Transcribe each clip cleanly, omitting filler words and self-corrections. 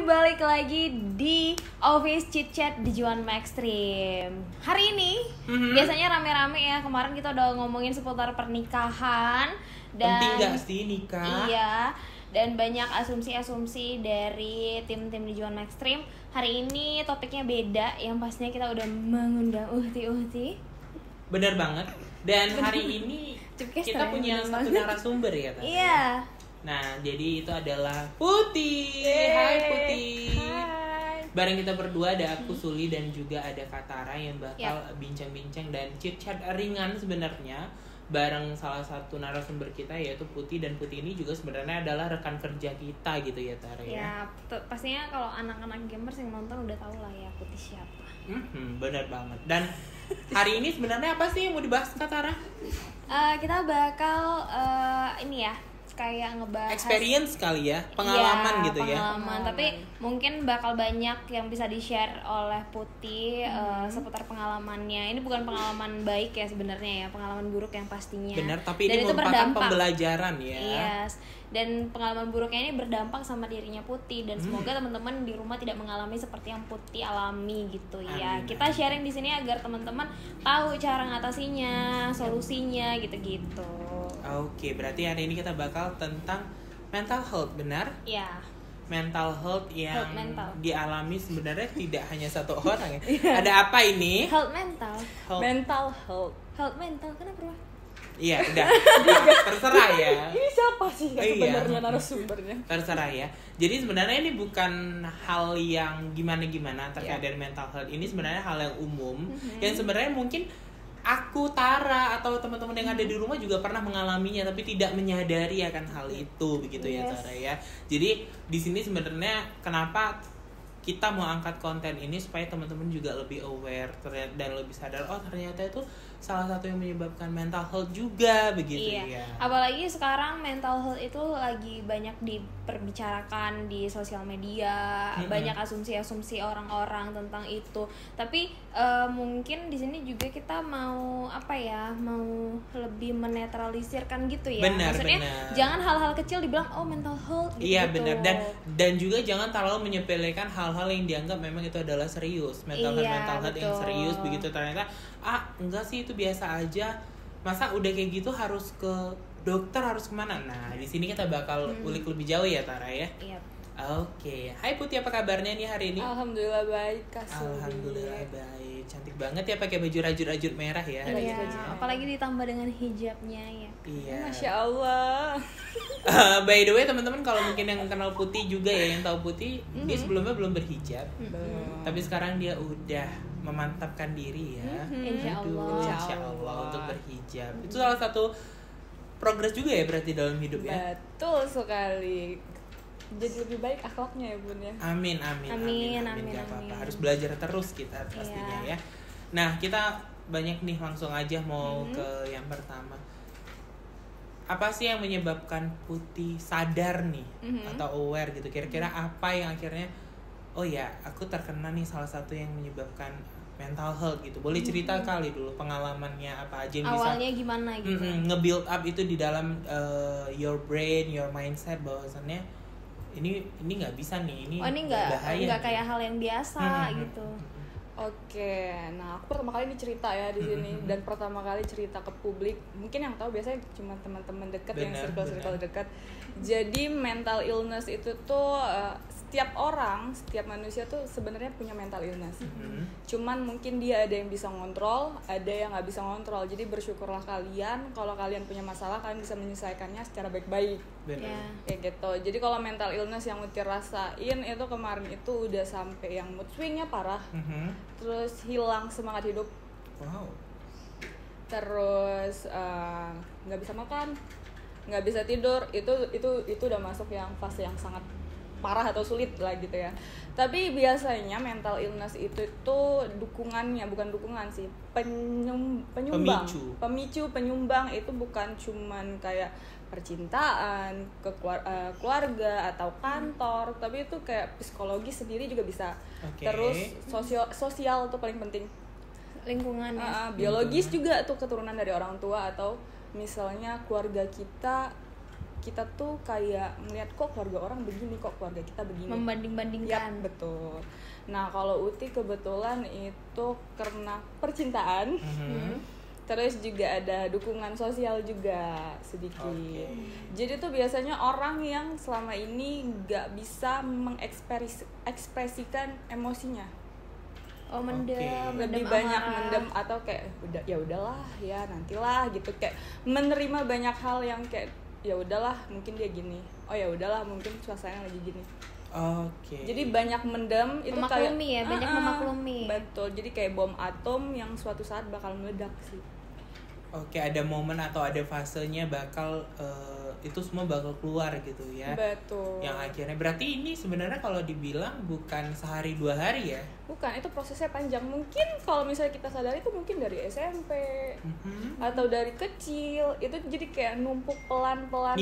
balik lagi di Office Chit Chat di Juan Maxstream. Hari ini biasanya rame-rame ya. Kemarin kita udah ngomongin seputar pernikahan dan penting gak sih nikah? Iya. Dan banyak asumsi-asumsi dari tim-tim di Juan Maxstream. Hari ini topiknya beda, yang pastinya kita udah mengundang Uhti. Bener banget. Dan hari ini kita punya satu narasumber ya kan? Iya. Nah, jadi itu adalah Putih. Hai Putih. Hai. Bareng kita berdua ada aku Suli dan juga ada Katara yang bakal bincang-bincang dan chit-chat ringan sebenarnya bareng salah satu narasumber kita yaitu Putih. Dan Putih ini juga sebenarnya adalah rekan kerja kita gitu ya Tara ya. Ya, pastinya kalau anak-anak gamers yang nonton udah tahu lah ya Putih siapa. Bener banget. Dan hari ini sebenarnya apa sih yang mau dibahas Katara? Kita bakal ini ya, kayak ngebahas experience kali ya, pengalaman gitu ya. Pengalaman, tapi mungkin bakal banyak yang bisa di-share oleh Putih seputar pengalamannya. Ini bukan pengalaman baik ya sebenarnya ya, pengalaman buruk yang pastinya. Benar, tapi dan ini itu merupakan berdampak. pembelajaran ya. Yes. Dan pengalaman buruknya ini berdampak sama dirinya Putih, dan semoga teman-teman di rumah tidak mengalami seperti yang Putih alami gitu ya. Kita sharing di sini agar teman-teman tahu cara ngatasinya, solusinya gitu-gitu. Oke, berarti hari ini kita bakal tentang mental health, benar? Ya. Mental health yang mental. dialami sebenarnya tidak hanya satu orang ya. Ada apa ini? Health mental. Mental health. Health mental kenapa? Iya, udah. Terserah ya. Ini siapa sih Iya. sebenarnya narasumbernya? Terserah ya. Jadi sebenarnya ini bukan hal yang gimana-gimana terkait dari mental health. Ini sebenarnya hal yang umum yang sebenarnya mungkin aku, Tara, atau teman-teman yang ada di rumah juga pernah mengalaminya tapi tidak menyadari akan hal itu begitu ya Tara ya. Jadi di sini sebenarnya kenapa kita mau angkat konten ini supaya teman-teman juga lebih aware dan lebih sadar, oh ternyata itu salah satu yang menyebabkan mental health juga begitu ya. Apalagi sekarang mental health itu lagi banyak diperbicarakan di sosial media, banyak asumsi-asumsi orang-orang tentang itu. Tapi mungkin di sini juga kita mau mau lebih menetralisirkan gitu ya. Maksudnya jangan hal-hal kecil dibilang oh mental health gitu. Iya benar, dan juga jangan terlalu menyepelekan hal-hal yang dianggap memang itu adalah serius, mental health yang serius begitu, ternyata enggak sih itu biasa aja, masa udah kayak gitu harus ke dokter, harus kemana? Nah di sini kita bakal ulik lebih jauh ya Tara ya. Iya. Oke, hai Putih, apa kabarnya nih hari ini? Alhamdulillah baik, Kak Suli. Alhamdulillah baik, cantik banget ya pakai baju rajut-rajut merah ya hari Iya, ini. apalagi ditambah dengan hijabnya ya. Iya. Masya Allah. By the way teman-teman, kalau mungkin yang kenal Putih juga ya, yang tahu Putih, dia sebelumnya belum berhijab, tapi sekarang dia udah memantapkan diri ya. Insya Allah untuk berhijab. Itu salah satu progres juga ya berarti dalam hidup ya. Betul sekali. Jadi lebih baik akhlaknya ya Bun ya. Amin. Gak apa-apa. Harus belajar terus kita pastinya ya. Nah kita banyak nih, langsung aja mau ke yang pertama. Apa sih yang menyebabkan Putih sadar nih atau aware gitu? Kira-kira apa yang akhirnya oh ya aku terkena nih salah satu yang menyebabkan mental health gitu. Boleh cerita kali dulu pengalamannya apa aja yang awalnya bisa gimana gitu. Nge-build up itu di dalam your brain, your mindset, bahwasannya ini nggak bisa nih, ini bahaya, nggak kayak hal yang biasa gitu. Oke, nah aku pertama kali cerita ya di sini dan pertama kali cerita ke publik. Mungkin yang tahu biasanya cuma teman-teman dekat, yang circle dekat. Jadi mental illness itu tuh setiap orang, setiap manusia tuh sebenarnya punya mental illness. Cuman mungkin dia ada yang bisa ngontrol, ada yang nggak bisa ngontrol. Jadi bersyukurlah kalian kalau kalian punya masalah, kalian bisa menyelesaikannya secara baik-baik. Kayak gitu. Jadi kalau mental illness yang Uti rasain itu kemarin itu udah sampai yang mood swingnya parah. Terus hilang semangat hidup. Wow. Terus nggak bisa makan, nggak bisa tidur. Itu udah masuk yang fase yang sangat parah atau sulit lah gitu ya. Tapi biasanya mental illness itu tuh dukungannya, bukan dukungan sih, penyumbang, penyumbang itu bukan cuman kayak percintaan, keluarga atau kantor, tapi itu kayak psikologis sendiri juga bisa. Terus sosial tuh paling penting, lingkungan biologis juga tuh, keturunan dari orang tua atau misalnya keluarga kita kita tuh kayak ngeliat kok keluarga orang begini, kok keluarga kita begini, membanding-bandingkan. Ya, betul. Nah kalau Uti kebetulan itu karena percintaan, terus juga ada dukungan sosial juga sedikit. Jadi tuh biasanya orang yang selama ini nggak bisa mengekspresikan emosinya. Mendem, lebih banyak mendem atau kayak udah ya udahlah ya nantilah gitu, kayak menerima banyak hal yang kayak ya udahlah mungkin dia gini, oh ya udahlah mungkin suasananya lagi gini. Jadi banyak mendem itu memaklumi kayak banyak memaklumi. Betul, jadi kayak bom atom yang suatu saat bakal meledak sih. Ada momen atau ada fasenya bakal itu semua bakal keluar gitu ya. Betul. Yang akhirnya berarti ini sebenarnya kalau dibilang bukan sehari 2 hari ya? Bukan, itu prosesnya panjang. Mungkin kalau misalnya kita sadari itu mungkin dari SMP atau dari kecil, itu jadi kayak numpuk pelan-pelan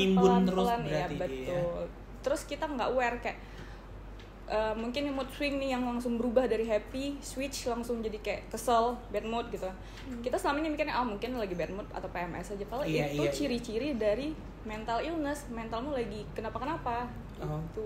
ya, betul. Terus kita nggak aware kayak mungkin mood swing nih yang langsung berubah dari happy switch langsung jadi kayak kesel, bad mood gitu. Kita selama ini mikirnya mungkin lagi bad mood atau PMS aja, padahal itu ciri-ciri dari mental illness, mentalmu lagi kenapa-kenapa gitu.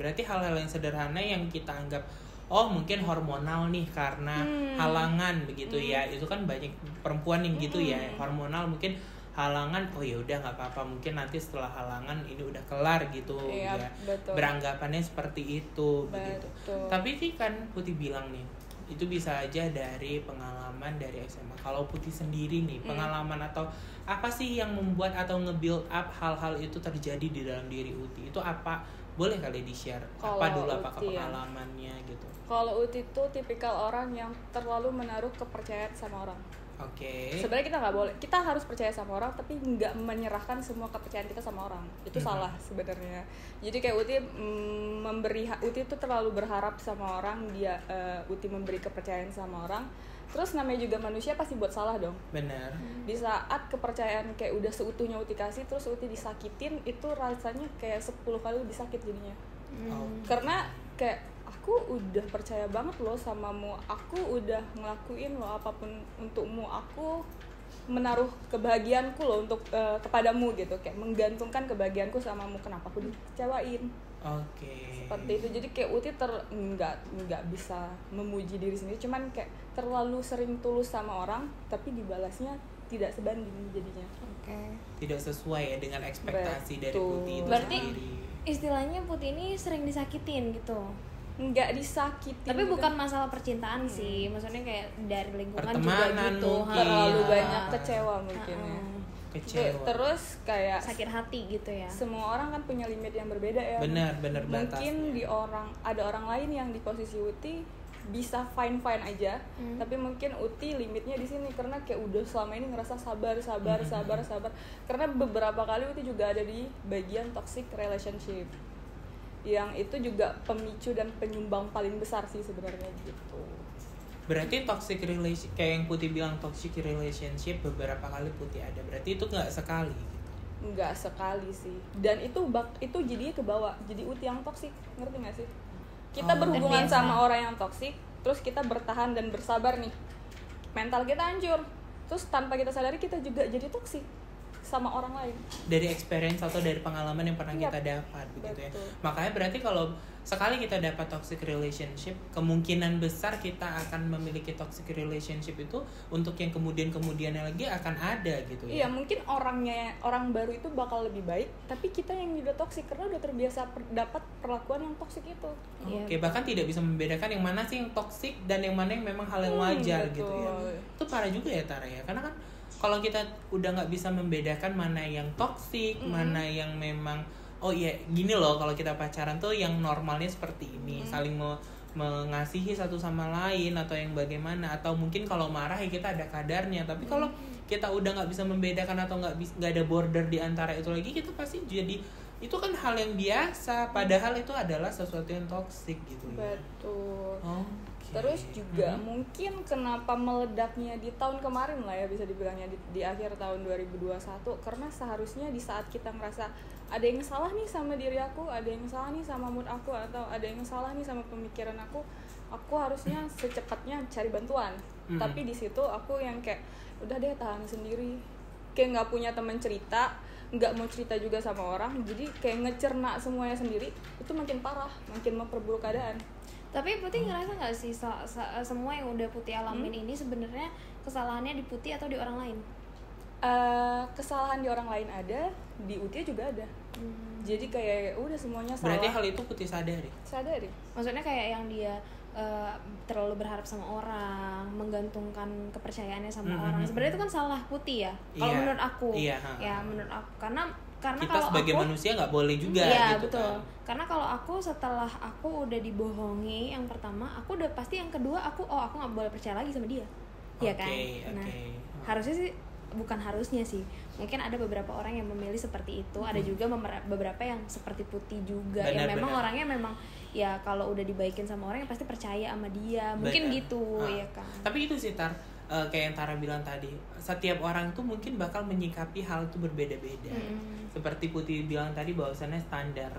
Berarti hal-hal yang sederhana yang kita anggap mungkin hormonal nih karena halangan begitu ya. Itu kan banyak perempuan yang gitu ya, hormonal mungkin halangan, ya udah nggak apa-apa, mungkin nanti setelah halangan ini udah kelar gitu ya. Betul. Beranggapannya seperti itu begitu. Tapi sih kan Putih bilang nih, itu bisa aja dari pengalaman dari SMA. Kalau Putih sendiri nih, pengalaman atau apa sih yang membuat atau nge-build up hal-hal itu terjadi di dalam diri Uti? Itu apa? Boleh kali di-share? Apa dulu apakah pengalamannya gitu? Kalau Uti tuh tipikal orang yang terlalu menaruh kepercayaan sama orang. Sebenarnya kita nggak boleh, kita harus percaya sama orang tapi nggak menyerahkan semua kepercayaan kita sama orang. Itu salah sebenarnya. Jadi kayak Uti tuh terlalu berharap sama orang, Uti memberi kepercayaan sama orang. Terus namanya juga manusia pasti buat salah dong. Benar. Di saat kepercayaan kayak udah seutuhnya Uti kasih, terus Uti disakitin, itu rasanya kayak 10 kali lebih sakit jadinya. Karena kayak aku udah percaya banget loh samamu, aku udah ngelakuin loh apapun untukmu, aku menaruh kebahagiaanku loh untuk kepadamu gitu, kayak menggantungkan kebahagiaanku samamu, kenapa aku dikecewain? Seperti itu. Jadi kayak Uti nggak bisa memuji diri sendiri, cuman kayak terlalu sering tulus sama orang tapi dibalasnya tidak sebanding jadinya. Tidak sesuai ya dengan ekspektasi dari Putih itu berarti sendiri. Istilahnya Putih ini sering disakitin gitu. Nggak disakitin, tapi bukan masalah percintaan sih, maksudnya kayak dari lingkungan pertemanan juga gitu, terlalu banyak kecewa mungkin ya. Terus kayak sakit hati gitu ya. Semua orang kan punya limit yang berbeda ya. Benar mungkin ada orang lain yang di posisi Uti bisa fine aja, tapi mungkin Uti limitnya di sini karena kayak udah selama ini ngerasa sabar. Karena beberapa kali Uti juga ada di bagian toxic relationship, yang itu juga pemicu dan penyumbang paling besar sih sebenarnya gitu. Berarti toxic relationship kayak yang Putih bilang, toxic relationship beberapa kali Putih ada. Berarti itu nggak sekali gitu. Nggak sekali sih. Dan itu jadinya kebawa jadi Uti yang toxic, ngerti nggak sih? Kita berhubungan sama orang yang toxic, terus kita bertahan dan bersabar nih. Mental kita hancur. Terus tanpa kita sadari kita juga jadi toxic sama orang lain. Dari experience atau dari pengalaman yang pernah kita dapat begitu ya. Makanya berarti kalau sekali kita dapat toxic relationship, kemungkinan besar kita akan memiliki toxic relationship itu untuk yang kemudiannya lagi akan ada gitu ya. Iya, mungkin orang baru itu bakal lebih baik, tapi kita yang udah toxic karena udah terbiasa dapat perlakuan yang toxic itu. Bahkan tidak bisa membedakan yang mana sih yang toxic dan yang mana yang memang hal yang wajar gitu ya. Itu parah juga ya Tara ya, karena kan kalau kita udah nggak bisa membedakan mana yang toksik, mana yang memang gini loh, kalau kita pacaran tuh yang normalnya seperti ini, saling mengasihi satu sama lain atau yang bagaimana, atau mungkin kalau marah ya kita ada kadarnya. Tapi kalau kita udah nggak bisa membedakan atau nggak ada border di antara itu lagi, kita pasti jadi itu kan hal yang biasa, padahal itu adalah sesuatu yang toksik gitu ya. Betul. Terus juga mungkin kenapa meledaknya di tahun kemarin lah ya, bisa dibilangnya di akhir tahun 2021, karena seharusnya di saat kita ngerasa ada yang salah nih sama diri aku, ada yang salah nih sama mood aku, atau ada yang salah nih sama pemikiran aku harusnya secepatnya cari bantuan. Tapi di situ aku yang kayak udah deh tahan sendiri, kayak nggak punya teman cerita, nggak mau cerita juga sama orang, jadi kayak ngecerna semuanya sendiri, itu makin parah, makin memperburuk keadaan. Tapi Putih ngerasa nggak sih semua yang udah Putih alamin ini sebenarnya kesalahannya di Putih atau di orang lain? Kesalahan di orang lain ada, di Utia juga ada. Jadi kayak udah semuanya salah. Berarti hal itu Putih sadari? Sadari. Maksudnya kayak yang dia terlalu berharap sama orang, menggantungkan kepercayaannya sama orang. Sebenarnya itu kan salah Putih ya. Kalau menurut aku, ya menurut aku, karena kita kalau sebagai aku, manusia nggak boleh juga gitu betul. kan. Karena kalau aku setelah aku udah dibohongi yang pertama, aku udah pasti yang kedua aku nggak boleh percaya lagi sama dia, ya kan? Nah, harusnya sih, bukan harusnya sih, mungkin ada beberapa orang yang memilih seperti itu, ada juga beberapa yang seperti Putih juga, yang memang orangnya memang ya kalau udah dibaikin sama orang yang pasti percaya sama dia, mungkin gitu, ya kan? Tapi itu sih kayak yang Tara bilang tadi, setiap orang tuh mungkin bakal menyikapi hal itu berbeda-beda. Seperti Putih bilang tadi bahwasannya standar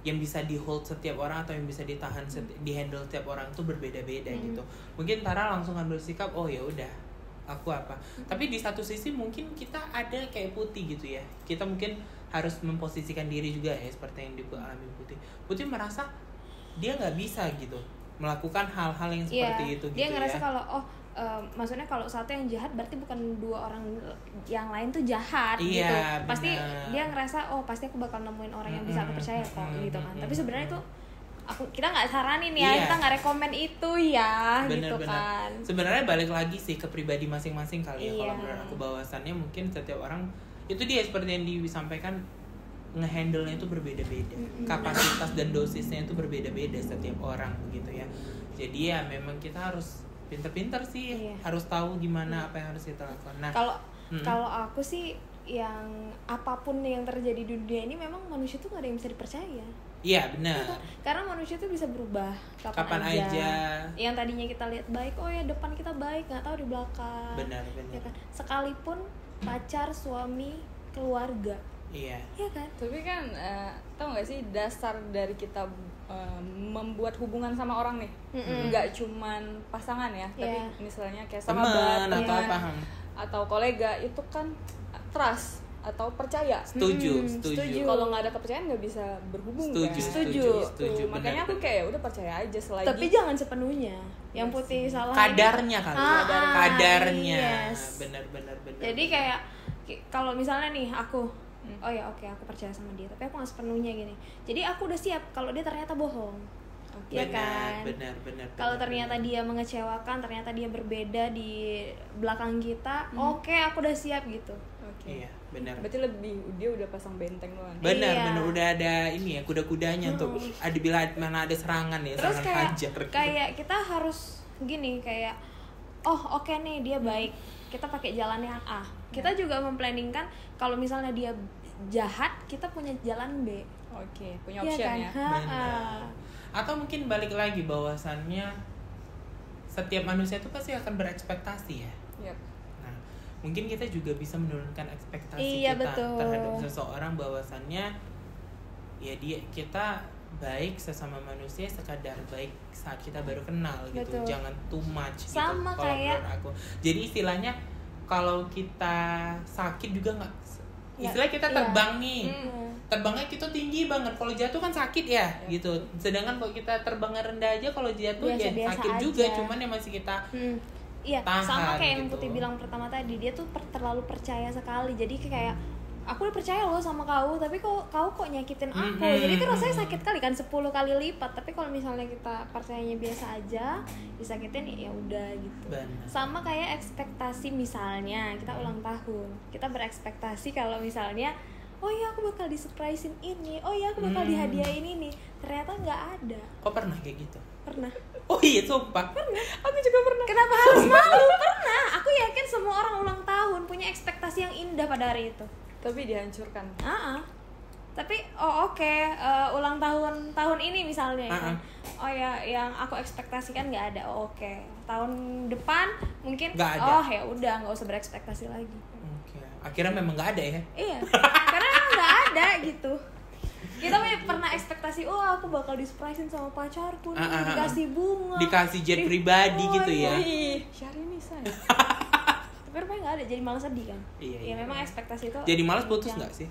yang bisa di hold setiap orang atau yang bisa ditahan di handle setiap orang tuh berbeda-beda gitu. Mungkin Tara langsung ambil sikap, oh ya udah, aku apa. Tapi di satu sisi mungkin kita ada kayak Putih gitu ya. Kita mungkin harus memposisikan diri juga ya, seperti yang dialami Putih. Putih merasa dia nggak bisa gitu melakukan hal-hal yang seperti itu. Dia gitu ngerasa ya. kalau maksudnya kalau satu yang jahat berarti bukan dua orang yang lain tuh jahat gitu. Pasti dia ngerasa pasti aku bakal nemuin orang yang bisa aku percaya kok gitu kan. Tapi sebenarnya itu kita nggak saranin ya, kita nggak rekomen itu ya, gitu kan. Sebenarnya balik lagi sih ke pribadi masing-masing kali ya. Kalau menurut aku bahwasannya mungkin setiap orang itu dia seperti yang disampaikan, ngehandle-nya itu berbeda-beda. Kapasitas dan dosisnya itu berbeda-beda setiap orang begitu ya. Jadi ya memang kita harus pinter-pinter sih, harus tahu gimana apa yang harus kita lakukan. Nah, kalau aku sih yang apapun yang terjadi di dunia ini memang manusia tuh gak ada yang bisa dipercaya. Iya benar. Karena manusia tuh bisa berubah kapan aja. Yang tadinya kita lihat baik, ya depan kita baik, nggak tahu di belakang. Benar. Ya kan? Sekalipun pacar, suami, keluarga. Iya kan. Tapi kan tau nggak sih dasar dari kita membuat hubungan sama orang nih, nggak cuman pasangan ya, tapi misalnya kayak sahabat, teman atau kolega, itu kan trust atau percaya. Setuju. Kalau nggak ada kepercayaan nggak bisa berhubung. Setuju. Makanya aku kayak udah percaya aja selagi. Tapi jangan sepenuhnya. Yang Putih salah. Kadarnya kali. Kadarnya. Yes. Benar. Jadi kayak kalau misalnya nih aku aku percaya sama dia, tapi aku nggak sepenuhnya gini. Jadi aku udah siap kalau dia ternyata bohong. Kan? Benar. Kalau ternyata dia mengecewakan, ternyata dia berbeda di belakang kita, aku udah siap gitu. Iya, benar. Berarti dia udah pasang benteng doang. Benar, udah ada ini ya, kuda-kudanya tuh. Ada bila mana ada serangan ya, terus serangan hajar. Kayak kita harus gini, kayak nih dia baik, kita pakai jalan yang A. Kita juga memplanningkan kalau misalnya dia jahat, kita punya jalan B. Punya option ya. Benar. Atau mungkin balik lagi bahwasannya setiap manusia itu pasti akan berekspektasi ya. Nah, mungkin kita juga bisa menurunkan ekspektasi kita terhadap seseorang, bahwasannya ya kita baik sesama manusia sekadar baik saat kita baru kenal gitu. Jangan too much gitu. Sama kalau kayak menurut aku. Jadi istilahnya kalau kita sakit juga nggak, istilahnya kita terbang nih, terbangnya kita tinggi banget, kalau jatuh kan sakit ya gitu. Sedangkan kalau kita terbangnya rendah aja, kalau jatuh ya sakit aja. Juga, cuman ya masih kita tahan. Sama kayak yang gitu. Putih bilang pertama tadi, dia tuh terlalu percaya sekali. Jadi kayak aku udah percaya loh sama kau, tapi kau nyakitin aku. Jadi itu rasanya sakit kali kan, 10 kali lipat. Tapi kalau misalnya kita percayanya biasa aja, disakitin ya udah gitu. Sama kayak ekspektasi, misalnya kita ulang tahun, kita berekspektasi kalau misalnya aku bakal disurprisein ini, aku bakal dihadiahin ini, ternyata nggak ada. Kok pernah kayak gitu? Pernah. Oh iya, sumpah. Pernah. Aku juga pernah. Kenapa harus malu? Pernah. Aku yakin semua orang ulang tahun punya ekspektasi yang indah pada hari itu. Tapi dihancurkan. Tapi ulang tahun ini misalnya kan. Yang aku ekspektasikan nggak ada. Tahun depan mungkin ya udah, nggak usah berekspektasi lagi. Akhirnya memang nggak ada ya. Iya, karena memang nggak ada gitu. Kita pernah ekspektasi, aku bakal disurprisein sama pacarku nih, dikasih bunga, dikasih jet pribadi gitu ya. Syahrini saya. Tapi rupanya nggak ada, jadi malah sedih kan. Iya. Memang ekspektasi itu Jadi malas putus nggak sih?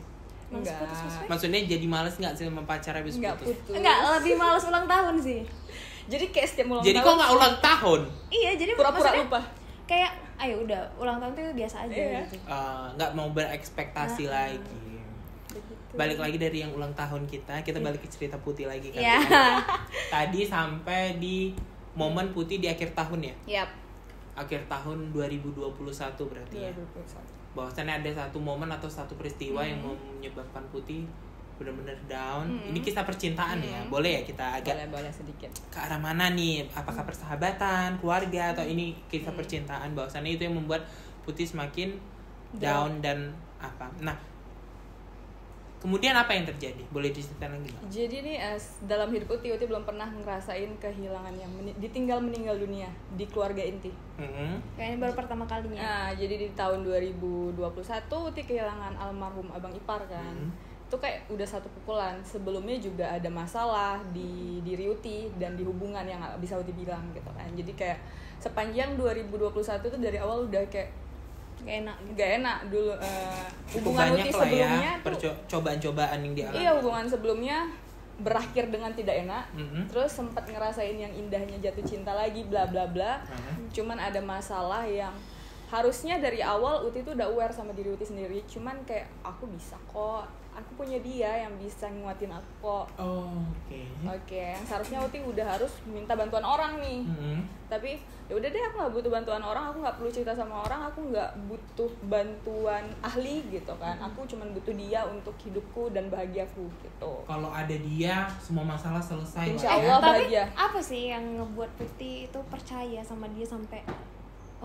Males Enggak. putus maksudnya? Maksudnya jadi malas nggak sih sama pacar habis Nggak putus? putus. Enggak, lebih males ulang tahun sih. Jadi kayak setiap ulang Jadi tahun kok nggak ulang tahun? Iya, jadi pura-pura maksudnya lupa. kayak ayo udah ulang tahun tuh biasa aja Iya. gitu. Nggak mau berekspektasi lagi. Begitu. Balik lagi dari yang ulang tahun kita balik ke cerita Putih lagi kan. Iya. Tadi sampai di momen Putih di akhir tahun ya. Yap. Akhir tahun 2021 berarti ya. 2021. Bahwasannya ada satu momen atau satu peristiwa yang menyebabkan Putih benar-benar down. Ini kisah percintaan ya. Boleh ya kita agak Boleh sedikit. ke arah mana nih? Apakah persahabatan, keluarga, atau ini kisah percintaan? Bahwasannya itu yang membuat Putih semakin down dan apa. Nah, kemudian apa yang terjadi? Boleh diceritain lagi nggak? Jadi nih dalam hidup Uti belum pernah ngerasain kehilangan yang ditinggal meninggal dunia di keluarga inti. Kayaknya baru pertama kalinya. Nah, jadi di tahun 2021 Uti kehilangan almarhum Abang Ipar kan. Itu kayak udah satu pukulan. Sebelumnya juga ada masalah di diri Uti dan di hubungan yang gak bisa Uti bilang gitu kan. Jadi kayak sepanjang 2021 tuh dari awal udah kayak gak enak dulu. Hubungan Uti sebelumnya ya, cobaan-cobaan yang dialami. Iya, hubungan sebelumnya berakhir dengan tidak enak. Terus sempat ngerasain yang indahnya jatuh cinta lagi bla bla bla. Cuman ada masalah yang harusnya dari awal Uti tuh udah aware sama diri Uti sendiri. Cuman kayak aku bisa kok, aku punya dia yang bisa nguatin aku kok. Oke, yang seharusnya Uti udah harus minta bantuan orang nih. Tapi ya udah deh, aku nggak butuh bantuan orang, aku nggak perlu cerita sama orang, aku nggak butuh bantuan ahli gitu kan. Aku cuman butuh dia untuk hidupku dan bahagiaku gitu. Kalau ada dia, semua masalah selesai. Insya Allah Tapi bahagia. apa sih yang ngebuat Putih itu percaya sama dia sampai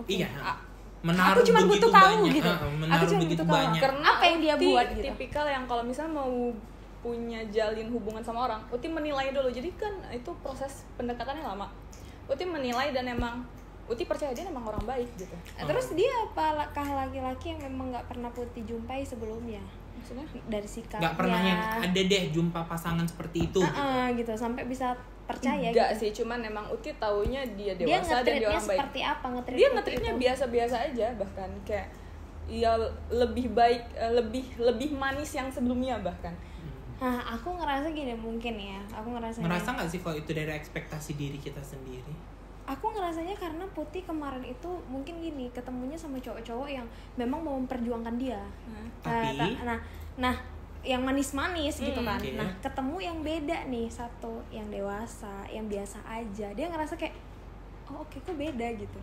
Iya. aku Menaruh cuma begitu butuh kamu banyak, gitu. menaruh Aku cuma begitu butuh kamu. banyak. Karena Apa yang dia Uti buat gitu? tipikal yang kalau misalnya mau punya jalin hubungan sama orang, Uti menilai dulu. Jadi kan itu proses pendekatannya lama. Uti menilai dan emang Uti percaya dia emang orang baik gitu. Terus dia apakah laki-laki yang memang nggak pernah Putih jumpai sebelumnya? Maksudnya Dari sikapnya. Nggak pernah yang ada deh jumpa pasangan seperti itu. gitu sampai bisa percaya enggak gitu. sih, cuman emang Uti taunya dia Dia dewasa dan dia nge-treatnya orang baik. seperti apa? Dia nge-treatnya biasa-biasa aja, bahkan kayak ya lebih baik, lebih manis yang sebelumnya bahkan. Nah, aku ngerasa gini mungkin ya. Aku ngerasanya. Ngerasa nggak sih kalau itu dari ekspektasi diri kita sendiri? Aku ngerasanya karena Putih kemarin itu mungkin gini, ketemunya sama cowok-cowok yang memang mau memperjuangkan dia. Tapi Nah, yang manis-manis gitu kan. Oke. Nah, ketemu yang beda nih, satu yang dewasa, yang biasa aja. Dia ngerasa kayak oh oke, kok beda gitu.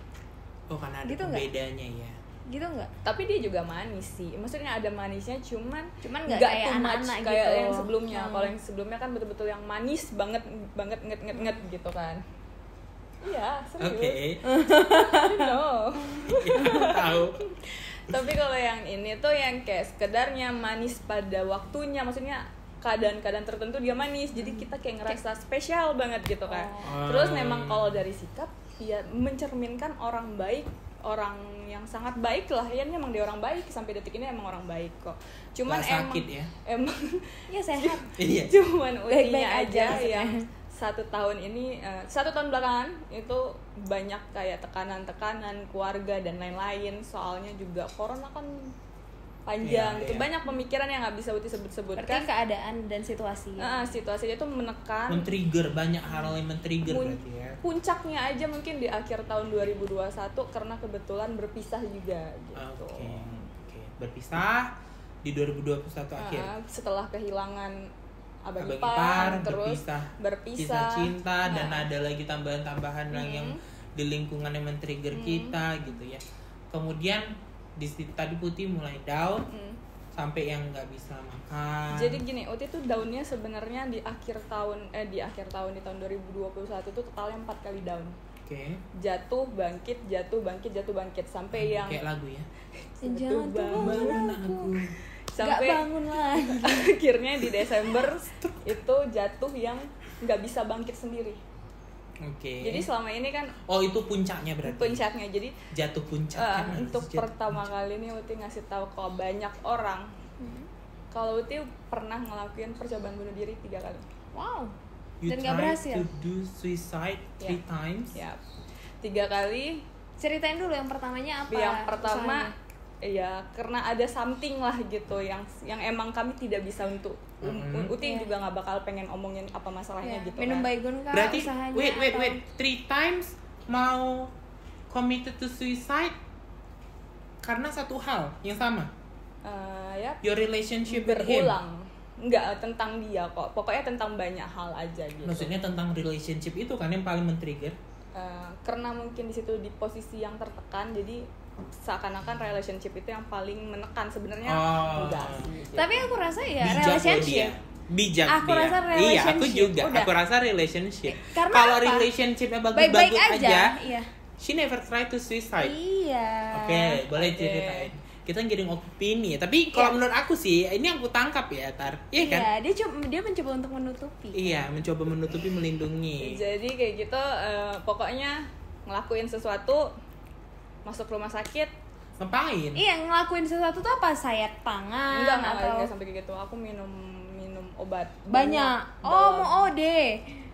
Oh, karena ada Gitu nggak? bedanya ya. Gitu nggak? Tapi dia juga manis sih. Maksudnya ada manisnya, cuman nggak nggak kayak too much anak-anak kayak gitu. yang sebelumnya. Kalau yang sebelumnya kan betul-betul yang manis banget nget gitu kan. Iya, serius. Oke. No. Tahu. Tapi kalau yang ini tuh yang kayak sekedarnya manis pada waktunya, maksudnya keadaan-keadaan tertentu dia manis, jadi kita kayak ngerasa spesial banget gitu kan. Terus memang kalau dari sikap ya mencerminkan orang baik, orang yang sangat baik lah ya, emang dia orang baik sampai detik ini emang orang baik kok. Cuman Gak sakit ya. emang Ya sehat. Iya. cuman Baik-baik Utinya aja maksudnya. yang 1 tahun ini 1 tahun belakangan itu banyak kayak tekanan-tekanan keluarga dan lain-lain, soalnya juga corona kan panjang Iya, gitu. iya. Banyak pemikiran yang nggak bisa Uti Berarti sebut-sebutkan. keadaan dan situasi. Situasinya itu menekan. Men-trigger, banyak hal yang men-trigger berarti ya. Puncaknya aja mungkin di akhir tahun 2021 karena kebetulan berpisah juga gitu. Oke. Berpisah di 2021 akhir. Setelah kehilangan Abang Abang Ipar, Ipar, terus kisah cinta, dan Nah. ada lagi tambahan-tambahan yang di lingkungan yang men-trigger kita gitu ya. Kemudian tadi Putih mulai down sampai yang nggak bisa makan. Jadi gini, Uti tuh downnya sebenarnya di akhir tahun di tahun 2021 tuh totalnya 4 kali down. Oke. Jatuh bangkit sampai yang Kayak lagu ya. Jangan Bangun tunggu aku. Gak sampai bangun lagi. akhirnya di Desember itu jatuh yang nggak bisa bangkit sendiri. Oke. Jadi selama ini kan Oh, itu puncaknya berarti. puncaknya. Jadi Jatuh puncaknya. untuk pertama kali ini Uti ngasih tahu ke banyak orang kalau Uti pernah ngelakuin percobaan bunuh diri 3 kali. Wow. You Dan nggak tried berhasil. to do suicide 3 times. Ya, 3 kali Ceritain dulu yang pertamanya apa? Yang pertama usahanya? ya karena ada something lah gitu yang emang kami tidak bisa untuk Uti juga nggak bakal pengen omongin apa masalahnya gitu minum kan. baygon kah Berarti usahanya wait atau... 3 times mau committed to suicide karena satu hal yang sama. Ya Your relationship with him. berulang. Nggak tentang dia kok, pokoknya tentang banyak hal aja gitu. Maksudnya tentang relationship itu kan yang paling men-trigger. Karena mungkin di situ di posisi yang tertekan, jadi seakan-akan relationship itu yang paling menekan sebenarnya. Enggak sih gitu. Tapi aku rasa ya Bijak loh relationship dia. Bijak Aku dia. rasa Iya, aku relationship. juga. Udah. Aku rasa relationship. Karena Kalau apa? relationshipnya baik-baik bagus-bagus aja. aja, Iya. she never try to suicide. Iya. Oke, boleh ceritain. Kita ngirim opini, tapi kalau menurut aku sih, ini yang aku tangkap ya, Tar. Iya kan? Iya, dia mencoba untuk menutupi. Iya, mencoba menutupi, melindungi. Jadi kayak gitu, pokoknya ngelakuin sesuatu, masuk rumah sakit. Ngapain? Iya, ngelakuin sesuatu tuh apa? Sayat tangan atau Enggak sampai kayak gitu. Aku minum obat banyak. Oh, mau OD.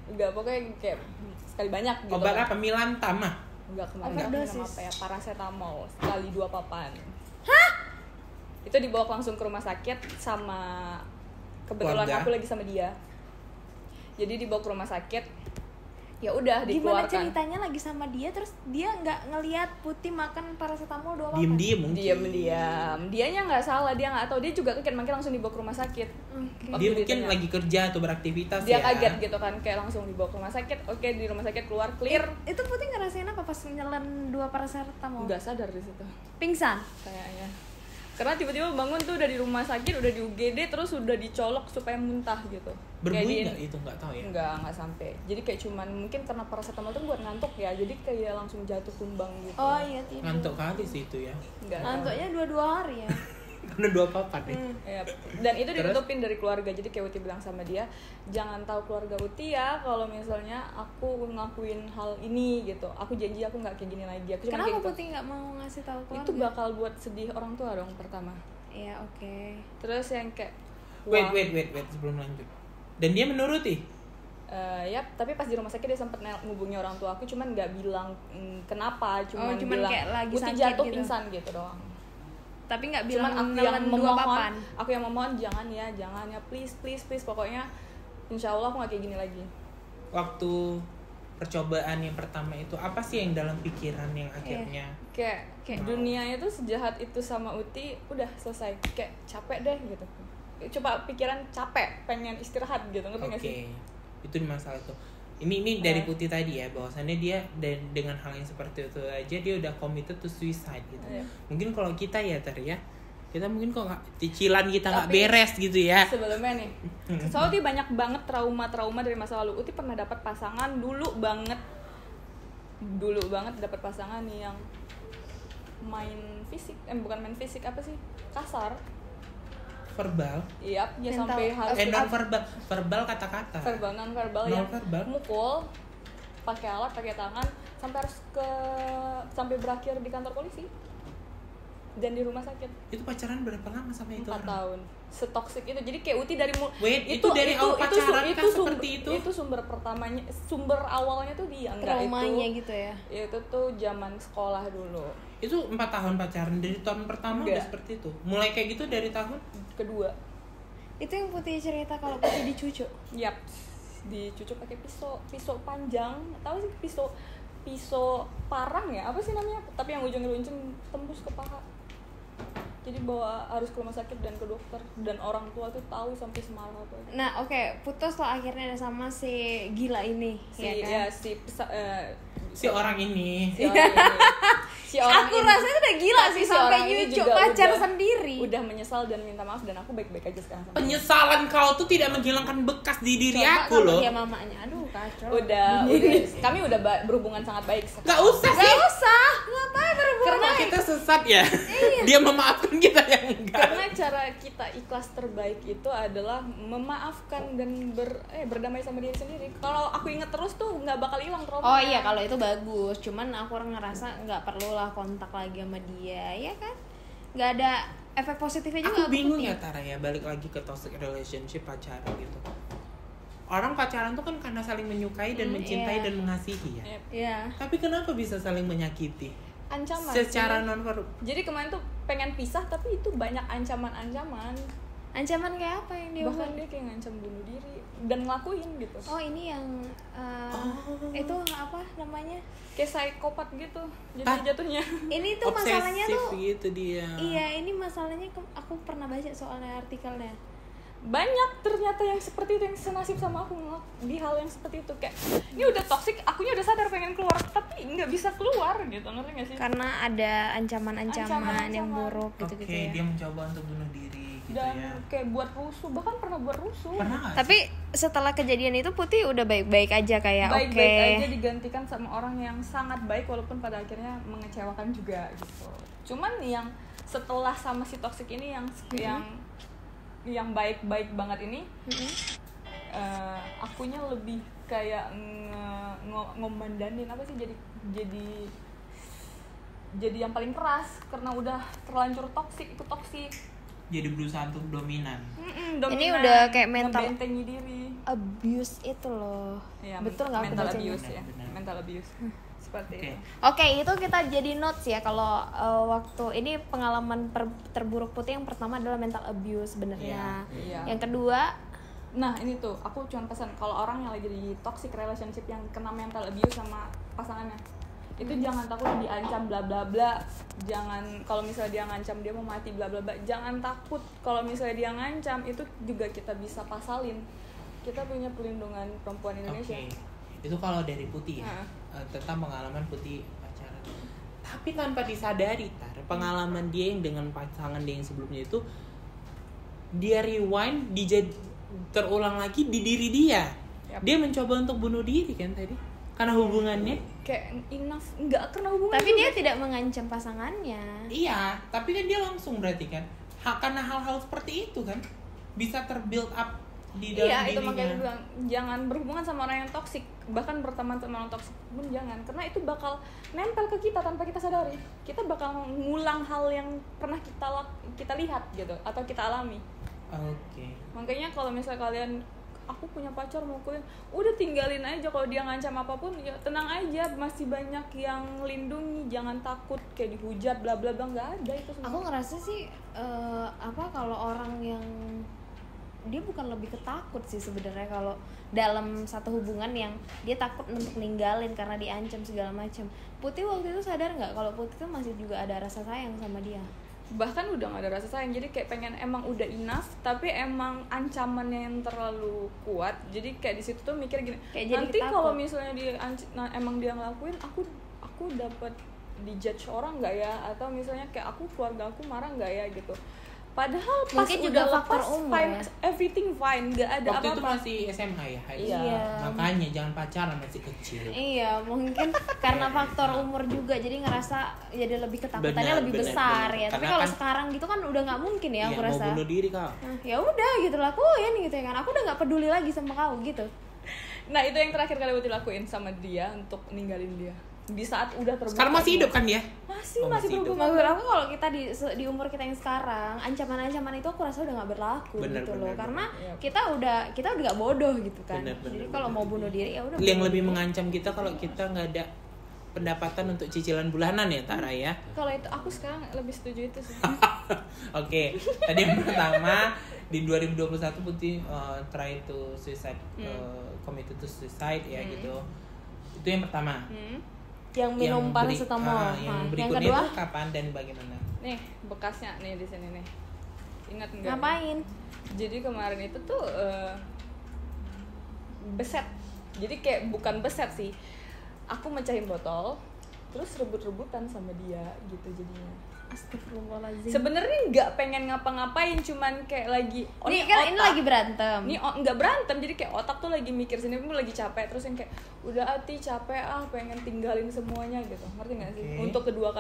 Enggak, pokoknya kayak sekali banyak gitu. Obat kan. apa? Milantama? Enggak, kemarin aku minum Overdosis. apa ya? Paracetamol sekali 2 papan. Itu dibawa langsung ke rumah sakit sama kebetulan Keluarga. aku lagi sama dia. Jadi dibawa ke rumah sakit. Ya udah Gimana dikeluarkan. ceritanya lagi sama dia terus dia nggak ngelihat Putih makan paracetamol 2 papan? Diem-diem mungkin. Diam-diam. Dianya nggak salah, dia nggak tahu. Dia juga kaget, makanya langsung dibawa ke rumah sakit. Oke. Dia Waktu mungkin ditanya. lagi kerja atau beraktivitas Dia ya. kaget gitu kan, kayak langsung dibawa ke rumah sakit. Oke, di rumah sakit keluar clear. Itu Putih ngerasain apa pas nyelen 2 paracetamol? Nggak sadar di situ Pingsan. kayaknya. Karena tiba-tiba bangun tuh udah di rumah sakit, udah di UGD, terus udah dicolok supaya muntah gitu. Berbuih nggak itu? Nggak tahu ya. Nggak sampai. Jadi kayak cuman mungkin karena paracetamol tuh buat ngantuk ya, jadi kayak langsung jatuh tumbang gitu. Oh iya tidur. Ngantuk kali sih itu ya. Nggak tahu. Ngantuknya 2 hari ya. Karena 2 papan nih. Ya, dan itu Terus? ditutupin dari keluarga. Jadi kayak Uti bilang sama dia, jangan tahu keluarga Uti ya kalau misalnya aku ngelakuin hal ini gitu. Aku janji aku nggak kayak gini lagi. Aku cuma Kenapa kayak gitu. Putih nggak mau ngasih tahu keluarga? Itu bakal buat sedih orang tua dong pertama. Iya, oke. Terus yang kayak Wait wah, sebelum lanjut. Dan dia menuruti. ya, tapi pas di rumah sakit dia sempet ngubungi orang tua aku, cuman nggak bilang kenapa, cuman cuman bilang kayak lagi Uti sakit jatuh gitu. pingsan gitu doang. Tapi nggak Cuman bilang aku yang nelen 2 memohon, papan. aku yang memohon jangan ya, please pokoknya insya Allah aku nggak kayak gini lagi. Waktu percobaan yang pertama itu apa sih yang dalam pikiran yang akhirnya Kayak dunianya tuh sejahat itu sama Uti, udah selesai, kayak capek deh gitu. Coba pikiran capek, pengen istirahat gitu, ngerti nggak Oke, sih? itu di masalah itu. Ini dari Putih tadi ya, bahwasannya dia dengan hal yang seperti itu aja dia udah committed to suicide gitu. Iya. Mungkin kalau kita ya kita mungkin kok nggak cicilan kita nggak Tapi beres gitu ya. Sebelumnya nih, soalnya Uti banyak banget trauma dari masa lalu. Uti pernah dapat pasangan dulu banget dapat pasangan nih yang main fisik, bukan main fisik, apa sih, kasar. Verbal. Iya, ya Mental. sampai harus Non verbal kata-kata. verbal non verbal Non yang verbal. mukul pakai alat, pakai tangan, sampai berakhir di kantor polisi dan di rumah sakit. Itu pacaran berapa lama sama itu 4 orang? tahun. Setoksik itu. Jadi kayak Uti dari Wait, itu dari awal pacaran kah seperti itu? Itu sumber awalnya tuh dia enggak Traumanya itu. gitu ya. Itu tuh zaman sekolah dulu. Itu 4 tahun pacaran, dari tahun pertama udah Enggak. seperti itu. Mulai kayak gitu dari tahun Kedua. Itu yang Putih cerita kalau Putih dicucuk. Yap. Dicucuk pakai pisau panjang. Tahu sih pisau parang ya? Apa sih namanya? Tapi yang ujungnya runcing tembus ke paha. Jadi harus ke rumah sakit dan ke dokter, dan orang tua tuh tahu sampai semalam apa. Nah, oke, putus lah akhirnya sama si gila ini, ya kan? si orang ini. Si orang Aku ini. rasanya udah gila Tapi sih si orang sampai ini nyucuk juga pacar udah- sendiri. Udah menyesal dan minta maaf, dan aku baik-baik aja sekarang sama dia. Penyesalan kau tuh tidak menghilangkan bekas di diri Coba aku sama loh. dia mamanya, aduh kacau. Udah kami udah berhubungan sangat baik sekarang. Gak usah sih. Gak usah, ngapain berhubungan? Karena kita sesat ya. Dia memaafkan kita yang enggak. Karena cara kita ikhlas terbaik itu adalah memaafkan dan berdamai sama diri sendiri. Kalau aku inget terus tuh nggak bakal hilang trauma. Oh iya, kalau itu bagus. Cuman aku ngerasa nggak perlu lah kontak lagi sama dia, ya kan? Nggak ada efek positifnya juga. Aku bingung Putih. ya Tara ya, balik lagi ke toxic relationship pacaran gitu. Orang pacaran tuh kan karena saling menyukai dan mencintai iya. dan mengasihi ya. Yep. Iya. Tapi kenapa bisa saling menyakiti? ancaman secara sih. non verbal. Jadi kemarin tuh pengen pisah tapi itu banyak ancaman Ancaman kayak apa yang dia bahkan buat? dia kayak ngancam bunuh diri dan ngelakuin gitu. Oh ini yang itu apa namanya? Kayak psikopat gitu jadi jatuhnya. Ini tuh masalahnya tuh gitu dia. iya, ini masalahnya aku pernah baca soalnya artikelnya. Banyak ternyata yang seperti itu, yang senasib sama aku di hal yang seperti itu. Kayak ini udah toksik, akunya udah sadar pengen keluar tapi nggak bisa keluar gitu, ngerti nggak sih? Karena ada ancaman-ancaman yang buruk gitu-gitu ya. Dia mencoba untuk bunuh diri gitu Dan ya. kayak buat rusuh, bahkan pernah buat rusuh. Pernah nggak sih? Tapi setelah kejadian itu Putih udah baik-baik aja kayak Baik-baik aja digantikan sama orang yang sangat baik walaupun pada akhirnya mengecewakan juga gitu. Cuman yang setelah sama si toksik ini yang baik-baik banget ini, akunya lebih kayak ngomandanin apa sih, jadi yang paling keras karena udah terlanjur toksik, ikut toksik. Jadi berusaha untuk dominan. Ini udah kayak mental ngebentengi diri. abuse itu loh. Ya, Betul nggak aku mental bacanya? abuse ya. Benar. Mental abuse. Seperti itu. Oke, itu kita jadi notes ya kalau waktu ini pengalaman terburuk Putih yang pertama adalah mental abuse sebenarnya. Iya. Yang kedua, Nah ini tuh aku cuma pesan kalau orang yang lagi di toxic relationship yang kena mental abuse sama pasangannya, itu jangan takut diancam bla bla bla. Jangan kalau misalnya dia ngancam dia mau mati bla bla bla, jangan takut kalau misalnya dia ngancam, itu juga kita bisa pasalin. Kita punya pelindungan perempuan Indonesia. Itu kalau dari Putih ya. Tentang pengalaman Putih pacaran. Tapi tanpa disadari pengalaman dia yang dengan pasangan dia yang sebelumnya itu dia rewind, terulang lagi di diri dia. Yap. Dia mencoba untuk bunuh diri kan tadi karena hubungannya. Kayak enough, nggak kena hubungan. tapi juga. dia tidak mengancam pasangannya. Iya, tapi kan dia langsung berarti kan. Karena hal-hal seperti itu kan bisa terbuild up di dalam Iya, dirinya. itu makanya gue bilang jangan berhubungan sama orang yang toksik, bahkan berteman sama orang toksik pun jangan, karena itu bakal nempel ke kita tanpa kita sadari. Kita bakal ngulang hal yang pernah kita lihat gitu atau kita alami. Oke. Makanya kalau misalnya kalian, aku punya pacar mau kuliah, udah tinggalin aja. Kalau dia ngancam apapun ya tenang aja, masih banyak yang lindungi, jangan takut kayak dihujat bla bla bla, nggak ada itu semua. Aku ngerasa sih kalau orang yang dia bukan lebih ketakut sih sebenarnya kalau dalam satu hubungan yang dia takut untuk ninggalin karena diancam segala macam. Putih waktu itu sadar nggak kalau Putih tuh masih juga ada rasa sayang sama dia? Bahkan udah gak ada rasa sayang, jadi kayak pengen emang udah enough, tapi emang ancamannya yang terlalu kuat. Jadi kayak di situ tuh mikir gini, Kayak jadi nanti takut. kalau misalnya emang dia ngelakuin, aku dapat dijudge orang nggak ya, atau misalnya kayak keluarga aku marah nggak ya gitu. Padahal pas Mungkin juga udah faktor lepas, umur fine, ya. everything fine, nggak ada Waktu itu apa-apa. masih SMA ya, Iya. Makanya jangan pacaran masih kecil. Iya, mungkin karena faktor umur juga jadi ngerasa jadi lebih ketakutannya Benar, lebih benar, besar benar. ya. Tapi Karena kalau kan- sekarang gitu kan udah nggak mungkin ya, aku Iya, rasa. mau bunuh diri kau. Nah, ya udah gitu lakuin gitu ya kan. Aku udah nggak peduli lagi sama kau gitu. Nah itu yang terakhir kali Putih lakuin sama dia untuk ninggalin dia di saat udah terbuka. Sekarang masih hidup kan dia? Masih Oh, masih masih hidup. berhubungan. Menurut aku kalau kita di umur kita yang sekarang, ancaman-ancaman itu aku rasa udah nggak berlaku Bener, gitu bener, loh. bener. Karena Iya. kita udah nggak bodoh gitu kan. Bener, bener, Jadi kalau bener. mau bunuh diri ya udah. Yang bunuh lebih diri. mengancam kita kalau kita nggak ada pendapatan untuk cicilan bulanan ya, Tara ya. Kalau itu aku sekarang lebih setuju itu sih. Oke, tadi yang pertama di 2021 Putih try to suicide, committed to suicide ya gitu. Itu yang pertama. Yang minum paracetamol. Yang Yang berikutnya kedua itu kapan dan bagaimana? Nih bekasnya nih di sini nih. Ingat nggak? ngapain? Jadi kemarin itu tuh beset. Jadi kayak bukan beset sih. Aku mecahin botol, terus rebut-rebutan sama dia gitu jadinya. Astagfirullahaladzim. Sebenarnya nggak pengen ngapa-ngapain, cuman kayak lagi Ini kan ini lagi berantem. Ini nggak berantem, jadi kayak otak tuh lagi mikir sini, aku lagi capek, terus yang kayak udah hati capek pengen tinggalin semuanya gitu, ngerti nggak sih? Oke. Untuk kedua